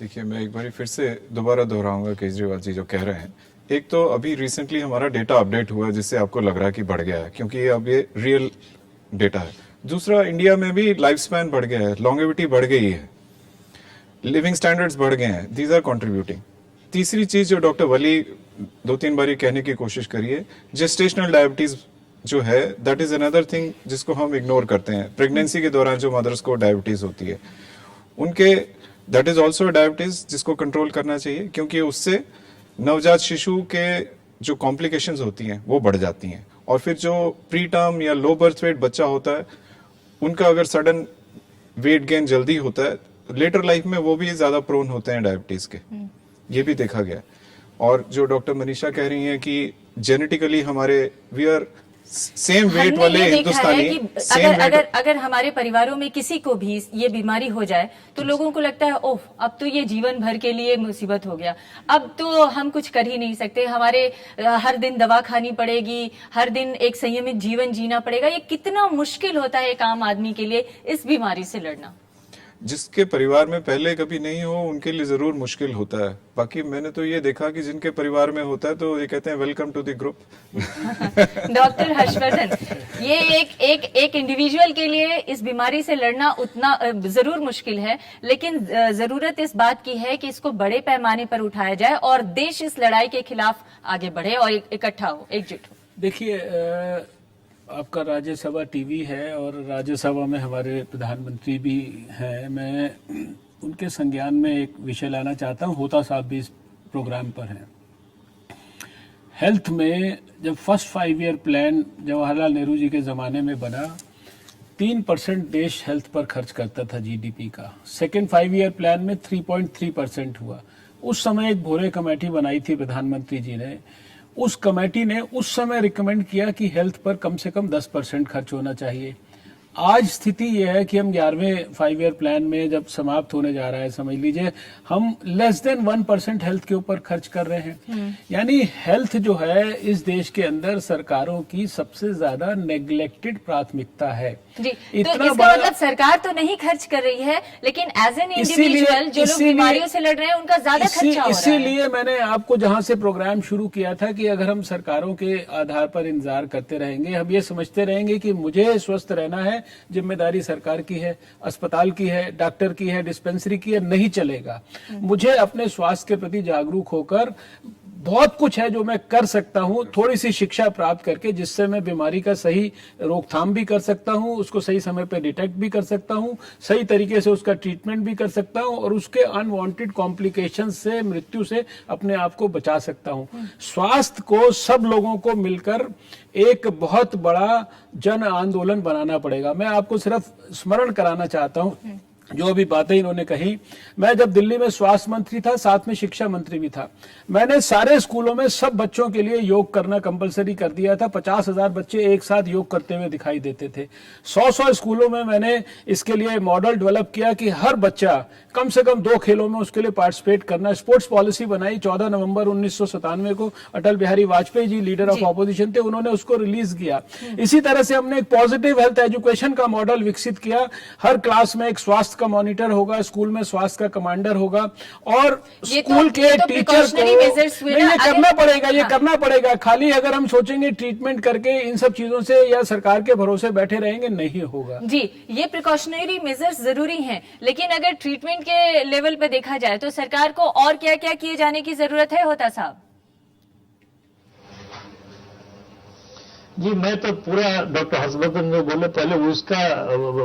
देखिए, मैं एक बार फिर से दोबारा दोहराऊंगा केजरीवाल जी जो कह रहे हैं। एक तो अभी रिसेंटली हमारा डेटा अपडेट हुआ जिससे आपको लग रहा है कि बढ़ गया है, क्योंकि अब ये रियल डेटा है। दूसरा, इंडिया में भी लाइफ स्पैन बढ़ गया है, लॉन्गेविटी बढ़ गई है, लिविंग स्टैंडर्ड्स बढ़ गए हैं, दीज आर कंट्रीब्यूटिंग। तीसरी चीज जो डॉक्टर वली 2-3 बारी कहने की कोशिश करिए, जेस्टेशनल डायबिटीज जो है, दैट इज अनदर थिंग जिसको हम इग्नोर करते हैं। प्रेगनेंसी के दौरान जो मदर्स को डायबिटीज होती है उनके, दैट इज ऑल्सो डायबिटीज जिसको कंट्रोल करना चाहिए, क्योंकि उससे नवजात शिशु के जो कॉम्प्लिकेशंस होती हैं वो बढ़ जाती हैं। और फिर जो प्री टर्म या लो बर्थ वेट बच्चा होता है उनका अगर सडन वेट गेन जल्दी होता है, लेटर लाइफ में वो भी ज्यादा प्रोन होते हैं डायबिटीज के, ये भी देखा गया। और जो डॉक्टर मनीषा कह रही हैं कि जेनेटिकली हमारे वी आर सेम वेट वाले हिंदुस्तानी, अगर हमारे परिवारों में किसी को भी ये बीमारी हो जाए तो लोगों को लगता है ओह अब तो ये जीवन भर के लिए मुसीबत हो गया, अब तो हम कुछ कर ही नहीं सकते, हमारे हर दिन दवा खानी पड़ेगी, हर दिन एक संयमित जीवन जीना पड़ेगा। ये कितना मुश्किल होता है एक आम आदमी के लिए इस बीमारी से लड़ना। जिसके परिवार में पहले कभी नहीं हो उनके लिए जरूर मुश्किल होता है। बाकी मैंने तो ये देखा कि जिनके परिवार में होता है तो ये कहते हैं welcome to the group. Doctor Harshvardhan, ये एक इंडिविजुअल के लिए इस बीमारी से लड़ना उतना जरूर मुश्किल है, लेकिन जरूरत इस बात की है कि इसको बड़े पैमाने पर उठाया जाए और देश इस लड़ाई के खिलाफ आगे बढ़े और इकट्ठा हो, एकजुट हो। देखिए, आपका राज्यसभा टीवी है और राज्यसभा में हमारे प्रधानमंत्री भी हैं। मैं उनके संज्ञान में एक विषय लाना चाहता हूँ, होता साहब भी इस प्रोग्राम पर हैं। हेल्थ में जब first 5 year plan Jawaharlal Nehru ji के ज़माने में बना, 3% देश हेल्थ पर खर्च करता था जीडीपी का। सेकेंड 5 ईयर प्लान में 3.3% हुआ। उस समय एक भोरे कमेटी बनाई थी प्रधानमंत्री जी ने, उस कमेटी ने उस समय रिकमेंड किया कि हेल्थ पर कम से कम 10% खर्च होना चाहिए। आज स्थिति यह है कि हम 11वें 5 ईयर प्लान में जब समाप्त होने जा रहा है, समझ लीजिए हम लेस देन 1% हेल्थ के ऊपर खर्च कर रहे हैं। यानी हेल्थ जो है इस देश के अंदर सरकारों की सबसे ज्यादा नेग्लेक्टेड प्राथमिकता है। जी, तो इसका मतलब सरकार तो नहीं खर्च कर रही है, लेकिन एज एन इंडिविजुअल जो लोग बीमारियों से लड़ रहे हैं उनका ज्यादा खर्चा हो रहा है। इसीलिए मैंने आपको जहां से प्रोग्राम शुरू किया था कि अगर हम सरकारों के आधार पर इंतजार करते रहेंगे, हम ये समझते रहेंगे कि मुझे स्वस्थ रहना है, जिम्मेदारी सरकार की है, अस्पताल की है, डॉक्टर की है, डिस्पेंसरी की है, नहीं चलेगा। मुझे अपने स्वास्थ्य के प्रति जागरूक होकर बहुत कुछ है जो मैं कर सकता हूं थोड़ी सी शिक्षा प्राप्त करके, जिससे मैं बीमारी का सही रोकथाम भी कर सकता हूं, उसको सही समय पे डिटेक्ट भी कर सकता हूं, सही तरीके से उसका ट्रीटमेंट भी कर सकता हूं और उसके अनवांटेड कॉम्प्लिकेशन से, मृत्यु से अपने आप को बचा सकता हूं। स्वास्थ्य को सब लोगों को मिलकर एक बहुत बड़ा जन आंदोलन बनाना पड़ेगा। मैं आपको सिर्फ स्मरण कराना चाहता हूं जो अभी बातें इन्होंने कही। मैं जब दिल्ली में स्वास्थ्य मंत्री था, साथ में शिक्षा मंत्री भी था, मैंने सारे स्कूलों में सब बच्चों के लिए योग करना कंपलसरी कर दिया था। 50,000 बच्चे एक साथ योग करते हुए दिखाई देते थे। 100 स्कूलों में मैंने इसके लिए मॉडल डेवलप किया कि हर बच्चा कम से कम 2 खेलों में उसके लिए पार्टिसिपेट करना। स्पोर्ट्स पॉलिसी बनाई। 14 नवंबर 1997 को Atal Bihari Vajpayee ji leader of opposition थे, उन्होंने उसको रिलीज किया। इसी तरह से हमने एक पॉजिटिव हेल्थ एजुकेशन का मॉडल विकसित किया। हर क्लास में एक स्वास्थ्य का मॉनिटर होगा, स्कूल में स्वास्थ्य का कमांडर होगा और स्कूल के टीचर को ये करना पड़ेगा, ये करना पड़ेगा। खाली अगर हम सोचेंगे ट्रीटमेंट करके इन सब चीजों से या सरकार के भरोसे बैठे रहेंगे, नहीं होगा। जी, ये प्रिकॉशनरी मेजर्स जरूरी हैं, लेकिन अगर ट्रीटमेंट के लेवल पे देखा जाए तो सरकार को और क्या क्या किए जाने की जरूरत है, होता साहब? जी, मैं तो पूरा डॉक्टर हर्षवर्धन जो बोले पहले उसका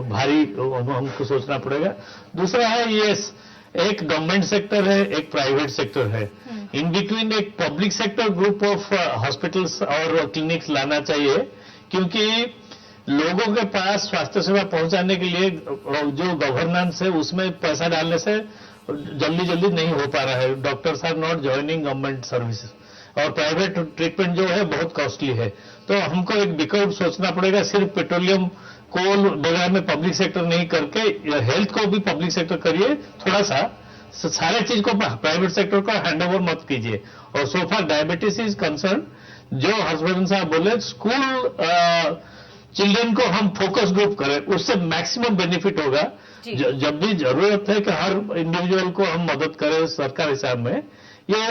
भारी हमको सोचना पड़ेगा। दूसरा है ये एक गवर्नमेंट सेक्टर है, एक प्राइवेट सेक्टर है। इन बिटवीन एक public sector group of hospitals और क्लिनिक्स लाना चाहिए, क्योंकि लोगों के पास स्वास्थ्य सेवा पहुंचाने के लिए जो गवर्नेंस है उसमें पैसा डालने से जल्दी जल्दी नहीं हो पा रहा है। Doctors are not joining government services और प्राइवेट ट्रीटमेंट जो है बहुत कॉस्टली है। तो हमको एक विकल्प सोचना पड़ेगा। सिर्फ पेट्रोलियम कोल वगैरह में पब्लिक सेक्टर नहीं करके हेल्थ को भी पब्लिक सेक्टर करिए। थोड़ा सा सारे चीज को प्राइवेट सेक्टर को हैंडओवर मत कीजिए। और सोफा डायबिटीज इज कंसर्न, जो हर्षवर्धन साहब बोले, स्कूल चिल्ड्रन को हम फोकस ग्रुप करें, उससे मैक्सिमम बेनिफिट होगा। जब भी जरूरत है कि हर इंडिविजुअल को हम मदद करें सरकार हिसाब में। ये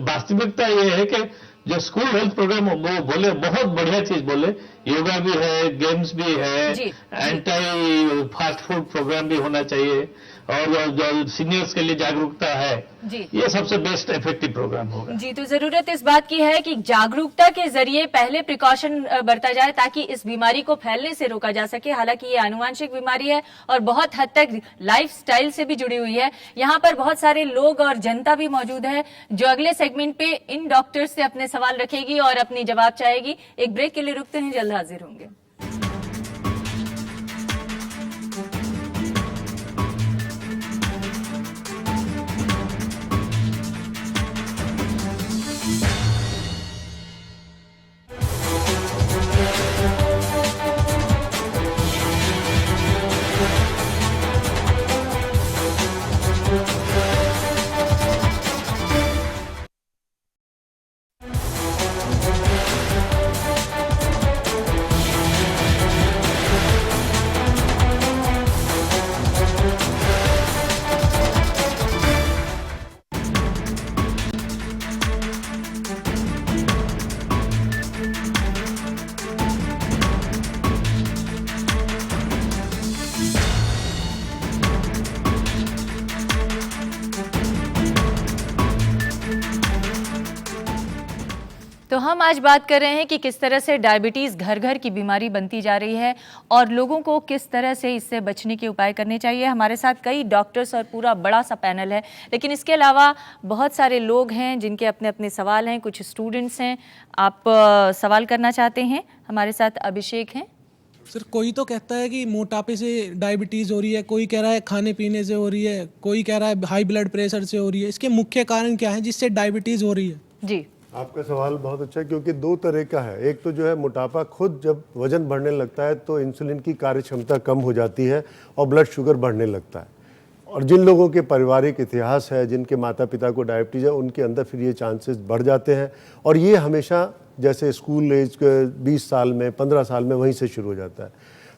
वास्तविकता ये है कि जो स्कूल हेल्थ प्रोग्राम वो बोले बहुत बढ़िया चीज बोले, योगा भी है, गेम्स भी है, एंटी फास्ट फूड प्रोग्राम भी होना चाहिए और जो सीनियर्स के लिए जागरूकता है, ये सबसे बेस्ट इफेक्टिव प्रोग्राम होगा। जी, तो जरूरत इस बात की है कि जागरूकता के जरिए पहले प्रिकॉशन बरता जाए ताकि इस बीमारी को फैलने से रोका जा सके। हालांकि ये आनुवंशिक बीमारी है और बहुत हद तक लाइफस्टाइल से भी जुड़ी हुई है। यहाँ पर बहुत सारे लोग और जनता भी मौजूद है जो अगले सेगमेंट पे इन डॉक्टर्स से अपने सवाल रखेगी और अपनी जवाब चाहेगी। एक ब्रेक के लिए रुकते हैं, जल्द हाजिर होंगे। तो हम आज बात कर रहे हैं कि किस तरह से डायबिटीज़ घर घर की बीमारी बनती जा रही है और लोगों को किस तरह से इससे बचने के उपाय करने चाहिए। हमारे साथ कई डॉक्टर्स और पूरा बड़ा सा पैनल है, लेकिन इसके अलावा बहुत सारे लोग हैं जिनके अपने अपने सवाल हैं। कुछ स्टूडेंट्स हैं, आप सवाल करना चाहते हैं? हमारे साथ अभिषेक हैं। सर, कोई तो कहता है कि मोटापे से डायबिटीज़ हो रही है, कोई कह रहा है खाने पीने से हो रही है, कोई कह रहा है हाई ब्लड प्रेशर से हो रही है। इसके मुख्य कारण क्या है जिससे डायबिटीज़ हो रही है? जी, आपका सवाल बहुत अच्छा है, क्योंकि दो तरह का है। एक तो जो है मोटापा, खुद जब वजन बढ़ने लगता है तो इंसुलिन की कार्य क्षमता कम हो जाती है और ब्लड शुगर बढ़ने लगता है। और जिन लोगों के पारिवारिक इतिहास है, जिनके माता पिता को डायबिटीज़ है, उनके अंदर फिर ये चांसेस बढ़ जाते हैं। और ये हमेशा जैसे स्कूल एज के 20 साल में, 15 साल में वहीं से शुरू हो जाता है।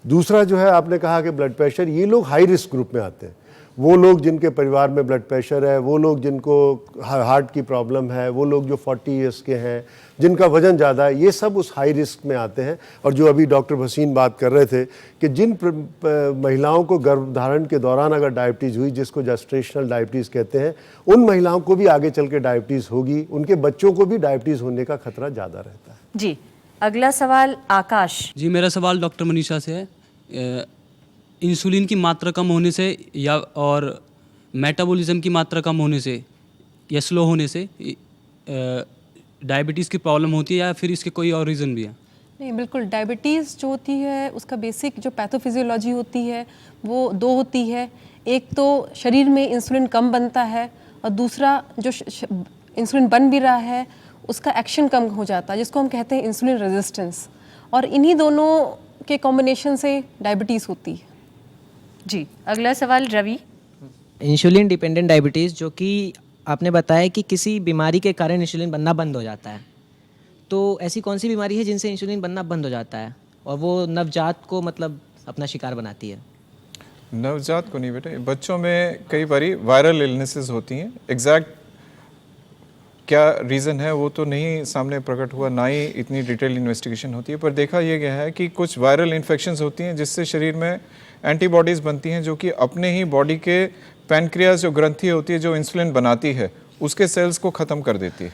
दूसरा जो है, आपने कहा कि ब्लड प्रेशर, ये लोग हाई रिस्क ग्रुप में आते हैं। वो लोग जिनके परिवार में ब्लड प्रेशर है, वो लोग जिनको हार्ट की प्रॉब्लम है, वो लोग जो 40 ईयर्स के हैं, जिनका वजन ज़्यादा है, ये सब उस हाई रिस्क में आते हैं। और जो अभी डॉक्टर भसीन बात कर रहे थे कि जिन महिलाओं को गर्भधारण के दौरान अगर डायबिटीज़ हुई, जिसको जेस्टेशनल डायबिटीज़ कहते हैं, उन महिलाओं को भी आगे चल के डायबिटीज़ होगी, उनके बच्चों को भी डायबिटीज़ होने का खतरा ज़्यादा रहता है। जी, अगला सवाल आकाश। जी, मेरा सवाल डॉक्टर मनीषा से है। इंसुलिन की मात्रा कम होने से या और मेटाबॉलिज्म की मात्रा कम होने से या स्लो होने से डायबिटीज़ की प्रॉब्लम होती है या फिर इसके कोई और रीज़न भी है? नहीं, बिल्कुल। डायबिटीज़ जो होती है उसका बेसिक जो पैथोफिजियोलॉजी होती है वो दो होती है। एक तो शरीर में इंसुलिन कम बनता है और दूसरा जो इंसुलिन बन भी रहा है उसका एक्शन कम हो जाता है, जिसको हम कहते हैं इंसुलिन रेजिस्टेंस। और इन्हीं दोनों के कॉम्बिनेशन से डायबिटीज़ होती है। जी, अगला सवाल रवि। इंसुलिन डिपेंडेंट डायबिटीज़, जो कि आपने बताया कि किसी बीमारी के कारण इंसुलिन बनना बंद हो जाता है, तो ऐसी कौन सी बीमारी है जिनसे इंसुलिन बनना बंद हो जाता है और वो नवजात को मतलब अपना शिकार बनाती है? नवजात को नहीं बेटे, बच्चों में कई बारी वायरल इलनेसेस होती हैं। एग्जैक्ट क्या रीज़न है वो तो नहीं सामने प्रकट हुआ, ना ही इतनी डिटेल इन्वेस्टिगेशन होती है, पर देखा यह गया है कि कुछ वायरल इन्फेक्शंस होती हैं जिससे शरीर में एंटीबॉडीज़ बनती हैं जो कि अपने ही बॉडी के पैनक्रियाज जो ग्रंथि होती है जो इंसुलिन बनाती है उसके सेल्स को ख़त्म कर देती है,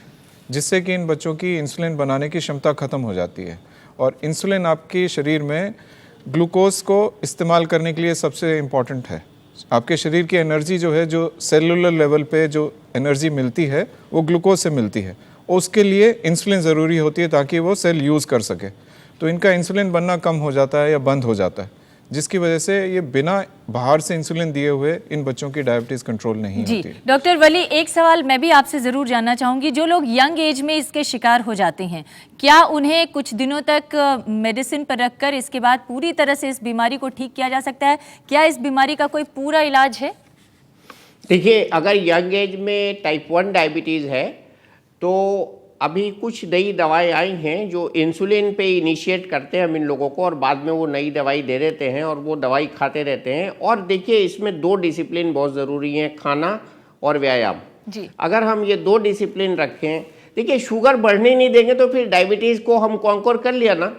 जिससे कि इन बच्चों की इंसुलिन बनाने की क्षमता ख़त्म हो जाती है। और इंसुलिन आपके शरीर में ग्लूकोज को इस्तेमाल करने के लिए सबसे इम्पॉर्टेंट है। आपके शरीर की एनर्जी जो है, जो सेलुलर लेवल पे जो एनर्जी मिलती है वो ग्लूकोज से मिलती है, उसके लिए इंसुलिन ज़रूरी होती है ताकि वो सेल यूज़ कर सके। तो इनका इंसुलिन बनना कम हो जाता है या बंद हो जाता है, जिसकी वजह से ये बिना बाहर से इंसुलिन दिए हुए इन बच्चों की डायबिटीज़ कंट्रोल नहीं होती। जी, डॉक्टर वली, एक सवाल मैं भी आपसे ज़रूर जानना चाहूँगी। जो लोग यंग एज में इसके शिकार हो जाते हैं, क्या उन्हें कुछ दिनों तक मेडिसिन पर रखकर इसके बाद पूरी तरह से इस बीमारी को ठीक किया जा सकता है? क्या इस बीमारी का कोई पूरा इलाज है? देखिए, अगर यंग एज में टाइप 1 डायबिटीज़ है तो अभी कुछ नई दवाएं आई हैं जो इंसुलिन पे इनिशिएट करते हैं हम इन लोगों को, और बाद में वो नई दवाई दे देते हैं और वो दवाई खाते रहते हैं। और देखिए, इसमें 2 डिसिप्लिन बहुत ज़रूरी हैं, खाना और व्यायाम। जी, अगर हम ये 2 डिसिप्लिन रखें, देखिए शुगर बढ़ने नहीं देंगे तो फिर डायबिटीज़ को हम कॉन्कर कर लिया ना।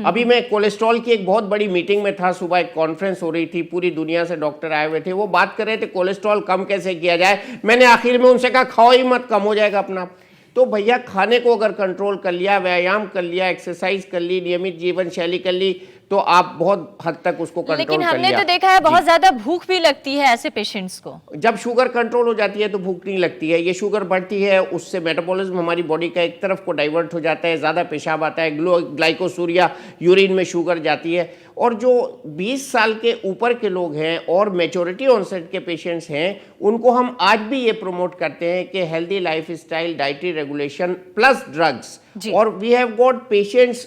अभी मैं कोलेस्ट्रॉल की एक बहुत बड़ी मीटिंग में था, सुबह एक कॉन्फ्रेंस हो रही थी, पूरी दुनिया से डॉक्टर आए हुए थे, वो बात कर रहे थे कोलेस्ट्रॉल कम कैसे किया जाए। मैंने आखिर में उनसे कहा खाओ ही मत, कम हो जाएगा अपना। तो भैया, खाने को अगर कंट्रोल कर लिया, व्यायाम कर लिया, एक्सरसाइज कर ली, नियमित जीवन शैली कर ली, तो आप बहुत हद तक उसको कंट्रोल कर लिया। लेकिन हमने तो देखा है बहुत ज्यादा भूख भी लगती है ऐसे पेशेंट्स को। जब शुगर कंट्रोल हो जाती है तो भूख नहीं लगती है। ये शुगर बढ़ती है, उससे मेटाबॉलिज्म हमारी बॉडी का एक तरफ को डाइवर्ट हो जाता है, ज़्यादा पेशाब आता है, ग्लाइकोसूरिया यूरिन में शुगर जाती है। और जो 20 साल के ऊपर के लोग हैं और मैच्योरिटी ऑनसेट के पेशेंट्स हैं, उनको हम आज भी ये प्रमोट करते हैं कि healthy lifestyle, dietary regulation plus drugs. और we have got patients,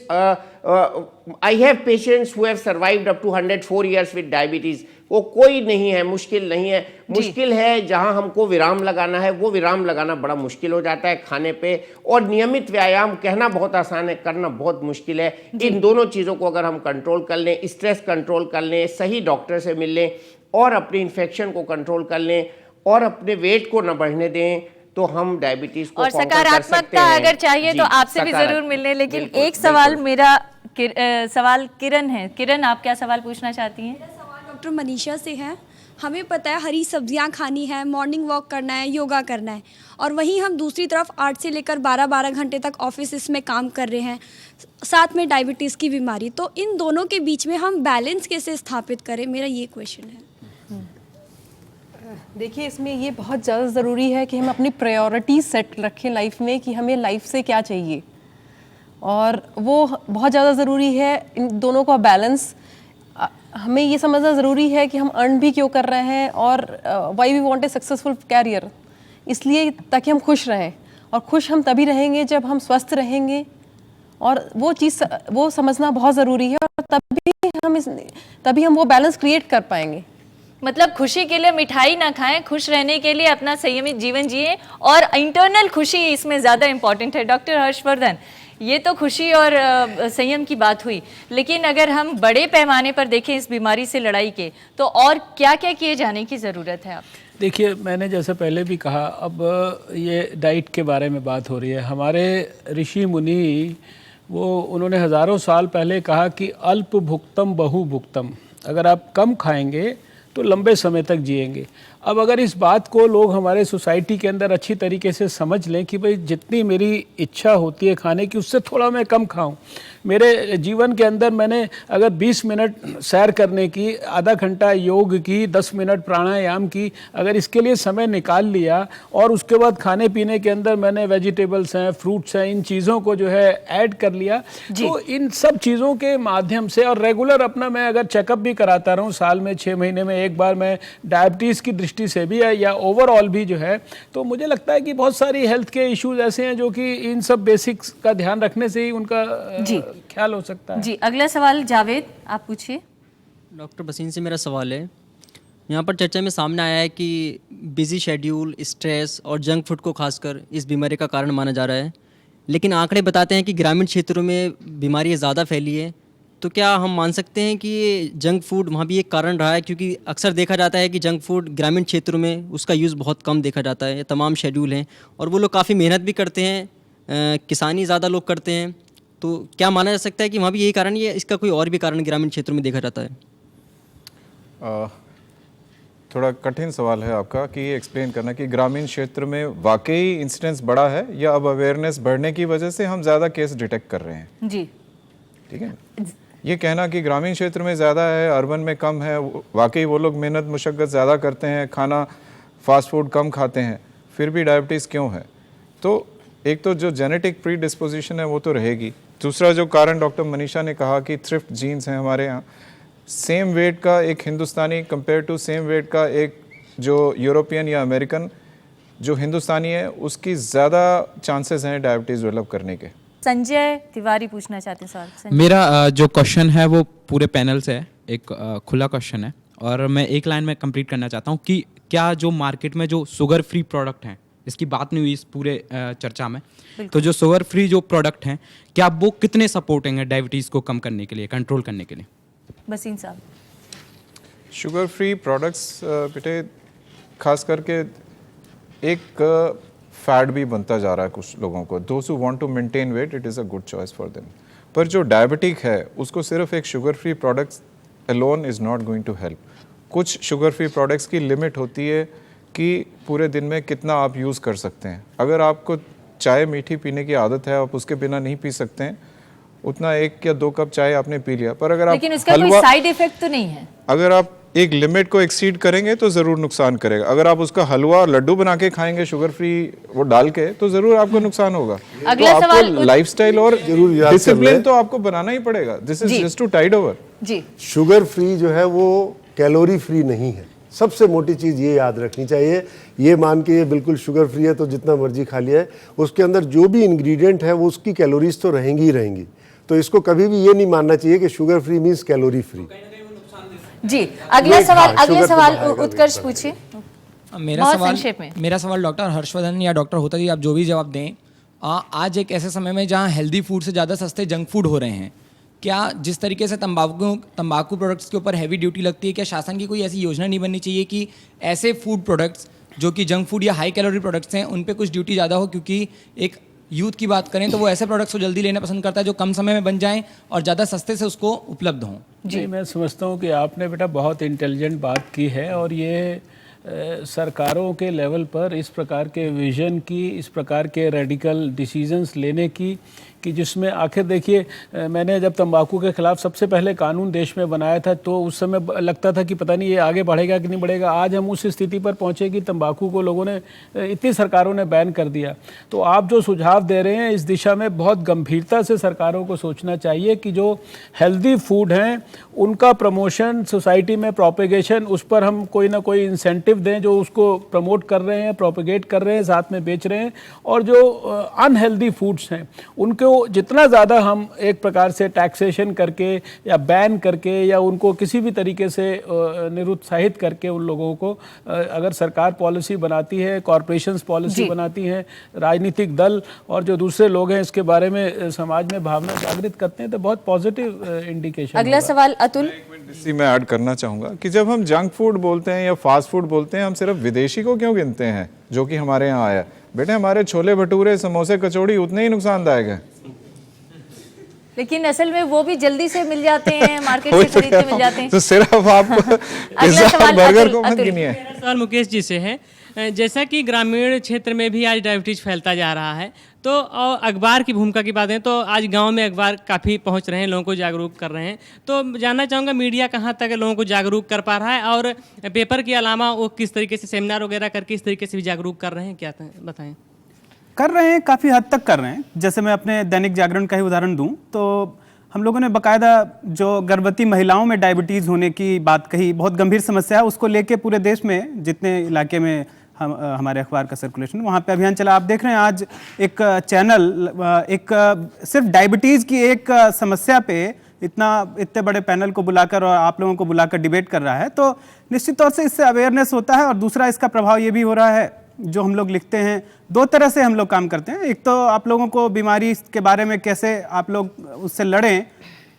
I have patients who have survived up to 104 years with diabetes. वो कोई नहीं है, मुश्किल नहीं है। मुश्किल है जहां हमको विराम लगाना है, वो विराम लगाना बड़ा मुश्किल हो जाता है खाने पे। और नियमित व्यायाम कहना बहुत आसान है, करना बहुत मुश्किल है। इन दोनों चीज़ों को अगर हम कंट्रोल कर लें, स्ट्रेस कंट्रोल कर लें, सही डॉक्टर से मिल लें और अपनी इन्फेक्शन को कंट्रोल कर लें और अपने वेट को न बढ़ने दें, तो हम डायबिटीज को और सकारात्मकता अगर चाहिए तो आपसे भी जरूर मिलने। लेकिन एक सवाल मेरा सवाल किरण है। किरण, आप क्या सवाल पूछना चाहती हैं? डॉक्टर मनीषा से है। हमें पता है हरी सब्जियां खानी है, मॉर्निंग वॉक करना है, योगा करना है, और वहीं हम दूसरी तरफ 8 से लेकर 12-12 घंटे तक ऑफिस में काम कर रहे हैं, साथ में डायबिटीज़ की बीमारी। तो इन दोनों के बीच में हम बैलेंस कैसे स्थापित करें, मेरा ये क्वेश्चन है। देखिए, इसमें ये बहुत ज़्यादा ज़रूरी है कि हम अपनी प्रायोरिटी सेट रखें लाइफ में, कि हमें लाइफ से क्या चाहिए, और वो बहुत ज़्यादा ज़रूरी है। इन दोनों का बैलेंस हमें ये समझना ज़रूरी है कि हम अर्न भी क्यों कर रहे हैं, और why we want a successful career, इसलिए ताकि हम खुश रहें। और खुश हम तभी रहेंगे जब हम स्वस्थ रहेंगे, और वो समझना बहुत ज़रूरी है, और तभी हम वो बैलेंस क्रिएट कर पाएंगे। मतलब खुशी के लिए मिठाई ना खाएं, खुश रहने के लिए अपना संयमित जीवन जिए, और इंटरनल खुशी इसमें ज़्यादा इंपॉर्टेंट है। डॉक्टर हर्षवर्धन, ये तो खुशी और संयम की बात हुई, लेकिन अगर हम बड़े पैमाने पर देखें इस बीमारी से लड़ाई के, तो और क्या क्या किए जाने की ज़रूरत है? आप देखिए, मैंने जैसे पहले भी कहा, अब ये डाइट के बारे में बात हो रही है। हमारे ऋषि मुनि उन्होंने हज़ारों साल पहले कहा कि अल्प भुक्तम बहु भुक्तम, अगर आप कम खाएंगे तो लंबे समय तक जिएंगे। अब अगर इस बात को लोग हमारे सोसाइटी के अंदर अच्छी तरीके से समझ लें कि भाई जितनी मेरी इच्छा होती है खाने की, उससे थोड़ा मैं कम खाऊं। मेरे जीवन के अंदर मैंने अगर 20 मिनट सैर करने की, आधा घंटा योग की, 10 मिनट प्राणायाम की, अगर इसके लिए समय निकाल लिया और उसके बाद खाने पीने के अंदर मैंने वेजिटेबल्स हैं, फ्रूट्स हैं, इन चीज़ों को जो है ऐड कर लिया, तो इन सब चीज़ों के माध्यम से, और रेगुलर अपना मैं अगर चेकअप भी कराता रहूँ, साल में 6 महीने में एक बार मैं डायबिटीज़ की दृष्टि से भी है या ओवरऑल भी जो है, तो मुझे लगता है कि बहुत सारी हेल्थ के इश्यूज ऐसे हैं जो कि इन सब बेसिक्स का ध्यान रखने से ही उनका ख्याल हो सकता है। जी, अगला सवाल जावेद, आप पूछिए। डॉक्टर बसीन से मेरा सवाल है, यहाँ पर चर्चा में सामने आया है कि बिजी शेड्यूल, स्ट्रेस और जंक फूड को खासकर इस बीमारी का कारण माना जा रहा है, लेकिन आंकड़े बताते हैं कि ग्रामीण क्षेत्रों में बीमारी ज़्यादा फैली है। तो क्या हम मान सकते हैं कि ये जंक फूड वहाँ भी एक कारण रहा है? क्योंकि अक्सर देखा जाता है कि जंक फूड ग्रामीण क्षेत्रों में उसका यूज़ बहुत कम देखा जाता है। तमाम शेड्यूल हैं और वो लोग काफ़ी मेहनत भी करते हैं, किसानी ज़्यादा लोग करते हैं, तो क्या माना जा सकता है कि वहाँ भी यही कारण, ये इसका कोई और भी कारण ग्रामीण क्षेत्रों में देखा जाता है? थोड़ा कठिन सवाल है आपका कि ये एक्सप्लेन करना कि ग्रामीण क्षेत्र में वाकई इंसिडेंस बड़ा है या अब अवेयरनेस बढ़ने की वजह से हम ज़्यादा केस डिटेक्ट कर रहे हैं। जी, ठीक है। ये कहना कि ग्रामीण क्षेत्र में ज़्यादा है, अर्बन में कम है, वाकई वो लोग मेहनत मुशक्क़त ज़्यादा करते हैं, खाना फास्ट फूड कम खाते हैं, फिर भी डायबिटीज़ क्यों है? तो एक तो जो जेनेटिक प्री डिस्पोजिशन है वो तो रहेगी। दूसरा जो कारण डॉक्टर मनीषा ने कहा कि थ्रिफ्ट जीन्स हैं हमारे यहाँ, सेम वेट का एक हिंदुस्तानी कंपेयर टू सेम वेट का एक जो यूरोपियन या अमेरिकन जो हिंदुस्तानी है, उसकी ज़्यादा चांसेस हैं डायबिटीज़ डेवलप करने के। संजय तिवारी पूछना चाहते हैं सवाल। मेरा जो क्वेश्चन है वो पूरे पैनल से है, एक खुला क्वेश्चन है और मैं एक लाइन में कंप्लीट करना चाहता हूँ कि क्या जो मार्केट में जो शुगर फ्री प्रोडक्ट हैं, इसकी बात नहीं हुई इस पूरे चर्चा में, तो जो शुगर फ्री जो प्रोडक्ट हैं, क्या वो कितने सपोर्टिंग है डायबिटीज़ को कम करने के लिए, कंट्रोल करने के लिए? बसीन साहब। शुगर फ्री प्रोडक्ट्स बेटे खास करके एक फैट भी बनता जा रहा है कुछ लोगों को। Those who want to maintain weight, it is a good choice for them. पर जो डायबिटिक है उसको सिर्फ एक sugar free products alone is not going to help. कुछ शुगर फ्री प्रोडक्ट्स की लिमिट होती है कि पूरे दिन में कितना आप यूज़ कर सकते हैं। अगर आपको चाय मीठी पीने की आदत है, आप उसके बिना नहीं पी सकते हैं, उतना 1 या 2 कप चाय आपने पी लिया, पर अगर आप लेकिन उसका कोई साइड इफेक्ट तो नहीं है। अगर आप एक लिमिट को एक्सीड करेंगे तो ज़रूर नुकसान करेगा। अगर आप उसका हलवा और लड्डू बना के खाएंगे शुगर फ्री वो डाल के, तो ज़रूर आपको नुकसान होगा। अगला तो सवाल आपको लाइफस्टाइल और डिसिप्लिन तो आपको बनाना ही पड़ेगा। This is just to tide over. जी, शुगर फ्री जो है वो कैलोरी फ्री नहीं है। सबसे मोटी चीज़ ये याद रखनी चाहिए। ये मान के ये बिल्कुल शुगर फ्री है तो जितना मर्जी खा लिया है, उसके अंदर जो भी इंग्रेडिएंट है वो उसकी कैलोरीज तो रहेंगी ही रहेंगी। तो इसको कभी भी ये नहीं मानना चाहिए कि sugar free means calorie free. जी, अगला सवाल उत्कर्ष पूछिए। मेरा सवाल डॉक्टर हर्षवर्धन या डॉक्टर होता जी, आप जो भी जवाब दें, आज एक ऐसे समय में जहां हेल्दी फूड से ज़्यादा सस्ते जंक फूड हो रहे हैं, क्या जिस तरीके से तंबाकू प्रोडक्ट्स के ऊपर हैवी ड्यूटी लगती है, क्या शासन की कोई ऐसी योजना नहीं बननी चाहिए कि ऐसे फूड प्रोडक्ट्स जो कि जंक फूड या हाई कैलोरी प्रोडक्ट्स हैं उन पे कुछ ड्यूटी ज़्यादा हो? क्योंकि एक यूथ की बात करें तो वो ऐसे प्रोडक्ट्स को जल्दी लेना पसंद करता है जो कम समय में बन जाएं और ज़्यादा सस्ते से उसको उपलब्ध हों। जी, मैं समझता हूँ कि आपने बेटा बहुत इंटेलिजेंट बात की है और ये सरकारों के लेवल पर इस प्रकार के विजन की, इस प्रकार के रेडिकल डिसीजंस लेने की, कि जिसमें आखिर देखिए, मैंने जब तंबाकू के खिलाफ सबसे पहले कानून देश में बनाया था तो उस समय लगता था कि पता नहीं ये आगे बढ़ेगा कि नहीं बढ़ेगा। आज हम उस स्थिति पर पहुंचे कि तंबाकू को लोगों ने, इतनी सरकारों ने बैन कर दिया। तो आप जो सुझाव दे रहे हैं इस दिशा में बहुत गंभीरता से सरकारों को सोचना चाहिए कि जो हेल्दी फूड हैं उनका प्रमोशन, सोसाइटी में प्रोपेगेशन, उस पर हम कोई ना कोई इंसेंटिव दें जो उसको प्रमोट कर रहे हैं, प्रोपेगेट कर रहे हैं, साथ में बेच रहे हैं। और जो अनहेल्दी फूड्स हैं उनके तो जितना ज़्यादा हम एक प्रकार से टैक्सेशन करके या बैन करके या उनको किसी भी तरीके से निरुत्साहित करके उन लोगों को अगर सरकार पॉलिसी बनाती है, कॉरपोरेशंस पॉलिसी बनाती हैं, राजनीतिक दल और जो दूसरे लोग हैं इसके बारे में समाज में भावना जागृत करते हैं तो बहुत पॉजिटिव इंडिकेशन। अगला सवाल अतुल। इसी में ऐड करना चाहूँगा कि जब हम जंक फूड बोलते हैं या फास्ट फूड बोलते हैं, हम सिर्फ विदेशी को क्यों गिनते हैं जो कि हमारे यहाँ आया? बेटे हमारे छोले भटूरे, समोसे, कचौड़ी उतने ही नुकसानदायक हैं। लेकिन असल में वो भी जल्दी से मिल जाते हैं, मार्केट से खरीद के मिल जाते हैं। तो सिर्फ आपको पिज्जा बर्गर को मत गिनिए। मेरा सवाल मुकेश जी से है, जैसा कि ग्रामीण क्षेत्र में भी आज डायबिटीज फैलता जा रहा है, तो और अखबार की भूमिका की बात है तो आज गांव में अखबार काफ़ी पहुंच रहे हैं, लोगों को जागरूक कर रहे हैं, तो जानना चाहूँगा मीडिया कहां तक लोगों को जागरूक कर पा रहा है और पेपर के अलावा वो किस तरीके से सेमिनार वगैरह करके इस तरीके से भी जागरूक कर रहे हैं, क्या बताएं? कर रहे हैं, काफ़ी हद तक कर रहे हैं। जैसे मैं अपने दैनिक जागरण का ही उदाहरण दूं तो हम लोगों ने बाकायदा जो गर्भवती महिलाओं में डायबिटीज़ होने की बात कही, बहुत गंभीर समस्या है, उसको लेके पूरे देश में जितने इलाके में हमारे अखबार का सर्कुलेशन वहाँ पे अभियान चला। आप देख रहे हैं आज एक चैनल एक सिर्फ डायबिटीज़ की एक समस्या पे इतने बड़े पैनल को बुलाकर और आप लोगों को बुलाकर डिबेट कर रहा है, तो निश्चित तौर से इससे अवेयरनेस होता है। और दूसरा इसका प्रभाव ये भी हो रहा है, जो हम लोग लिखते हैं दो तरह से हम लोग काम करते हैं। एक तो आप लोगों को बीमारी के बारे में कैसे आप लोग उससे लड़ें,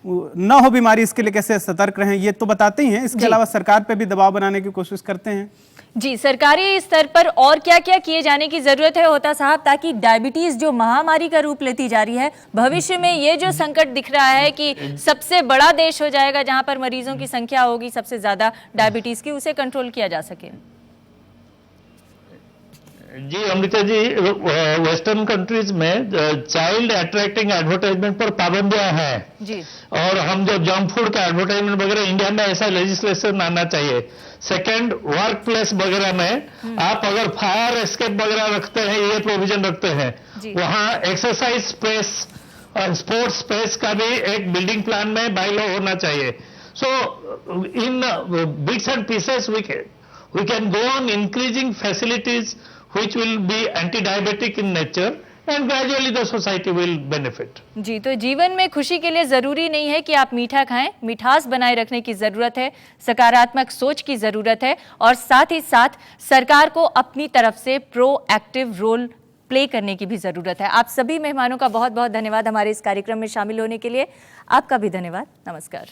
न हो बीमारी, इसके लिए कैसे सतर्क रहें, ये तो बताते ही हैं। इसके अलावा सरकार पे भी दबाव बनाने की कोशिश करते हैं। जी, सरकारी स्तर पर और क्या क्या किए जाने की जरूरत है होता साहब, ताकि डायबिटीज जो महामारी का रूप लेती जा रही है, भविष्य में ये जो संकट दिख रहा है कि सबसे बड़ा देश हो जाएगा जहां पर मरीजों की संख्या होगी सबसे ज्यादा डायबिटीज की, उसे कंट्रोल किया जा सके? जी अमृता जी, वेस्टर्न कंट्रीज में चाइल्ड अट्रैक्टिंग एडवर्टाइजमेंट पर पाबंदियां हैं जी, और हम जो जंक फूड का एडवर्टाइजमेंट वगैरह, इंडिया में ऐसा लेजिस्लेशन आना चाहिए। सेकंड, वर्क प्लेस वगैरह में आप अगर फायर एस्केप वगैरह रखते हैं, ये प्रोविजन रखते हैं, वहाँ एक्सरसाइज स्पेस और स्पोर्ट्स स्पेस का भी एक बिल्डिंग प्लान में बाय लॉ होना चाहिए। So in bits and pieces we can go on increasing facilities which will be anti-diabetic in nature and gradually the society will benefit. जी, तो जीवन में खुशी के लिए जरूरी नहीं है कि आप मीठा खाएं, मिठास बनाए रखने की जरूरत है, सकारात्मक सोच की जरूरत है और साथ ही साथ सरकार को अपनी तरफ से प्रोएक्टिव रोल प्ले करने की भी जरूरत है। आप सभी मेहमानों का बहुत बहुत धन्यवाद हमारे इस कार्यक्रम में शामिल होने के लिए। आपका भी धन्यवाद। नमस्कार।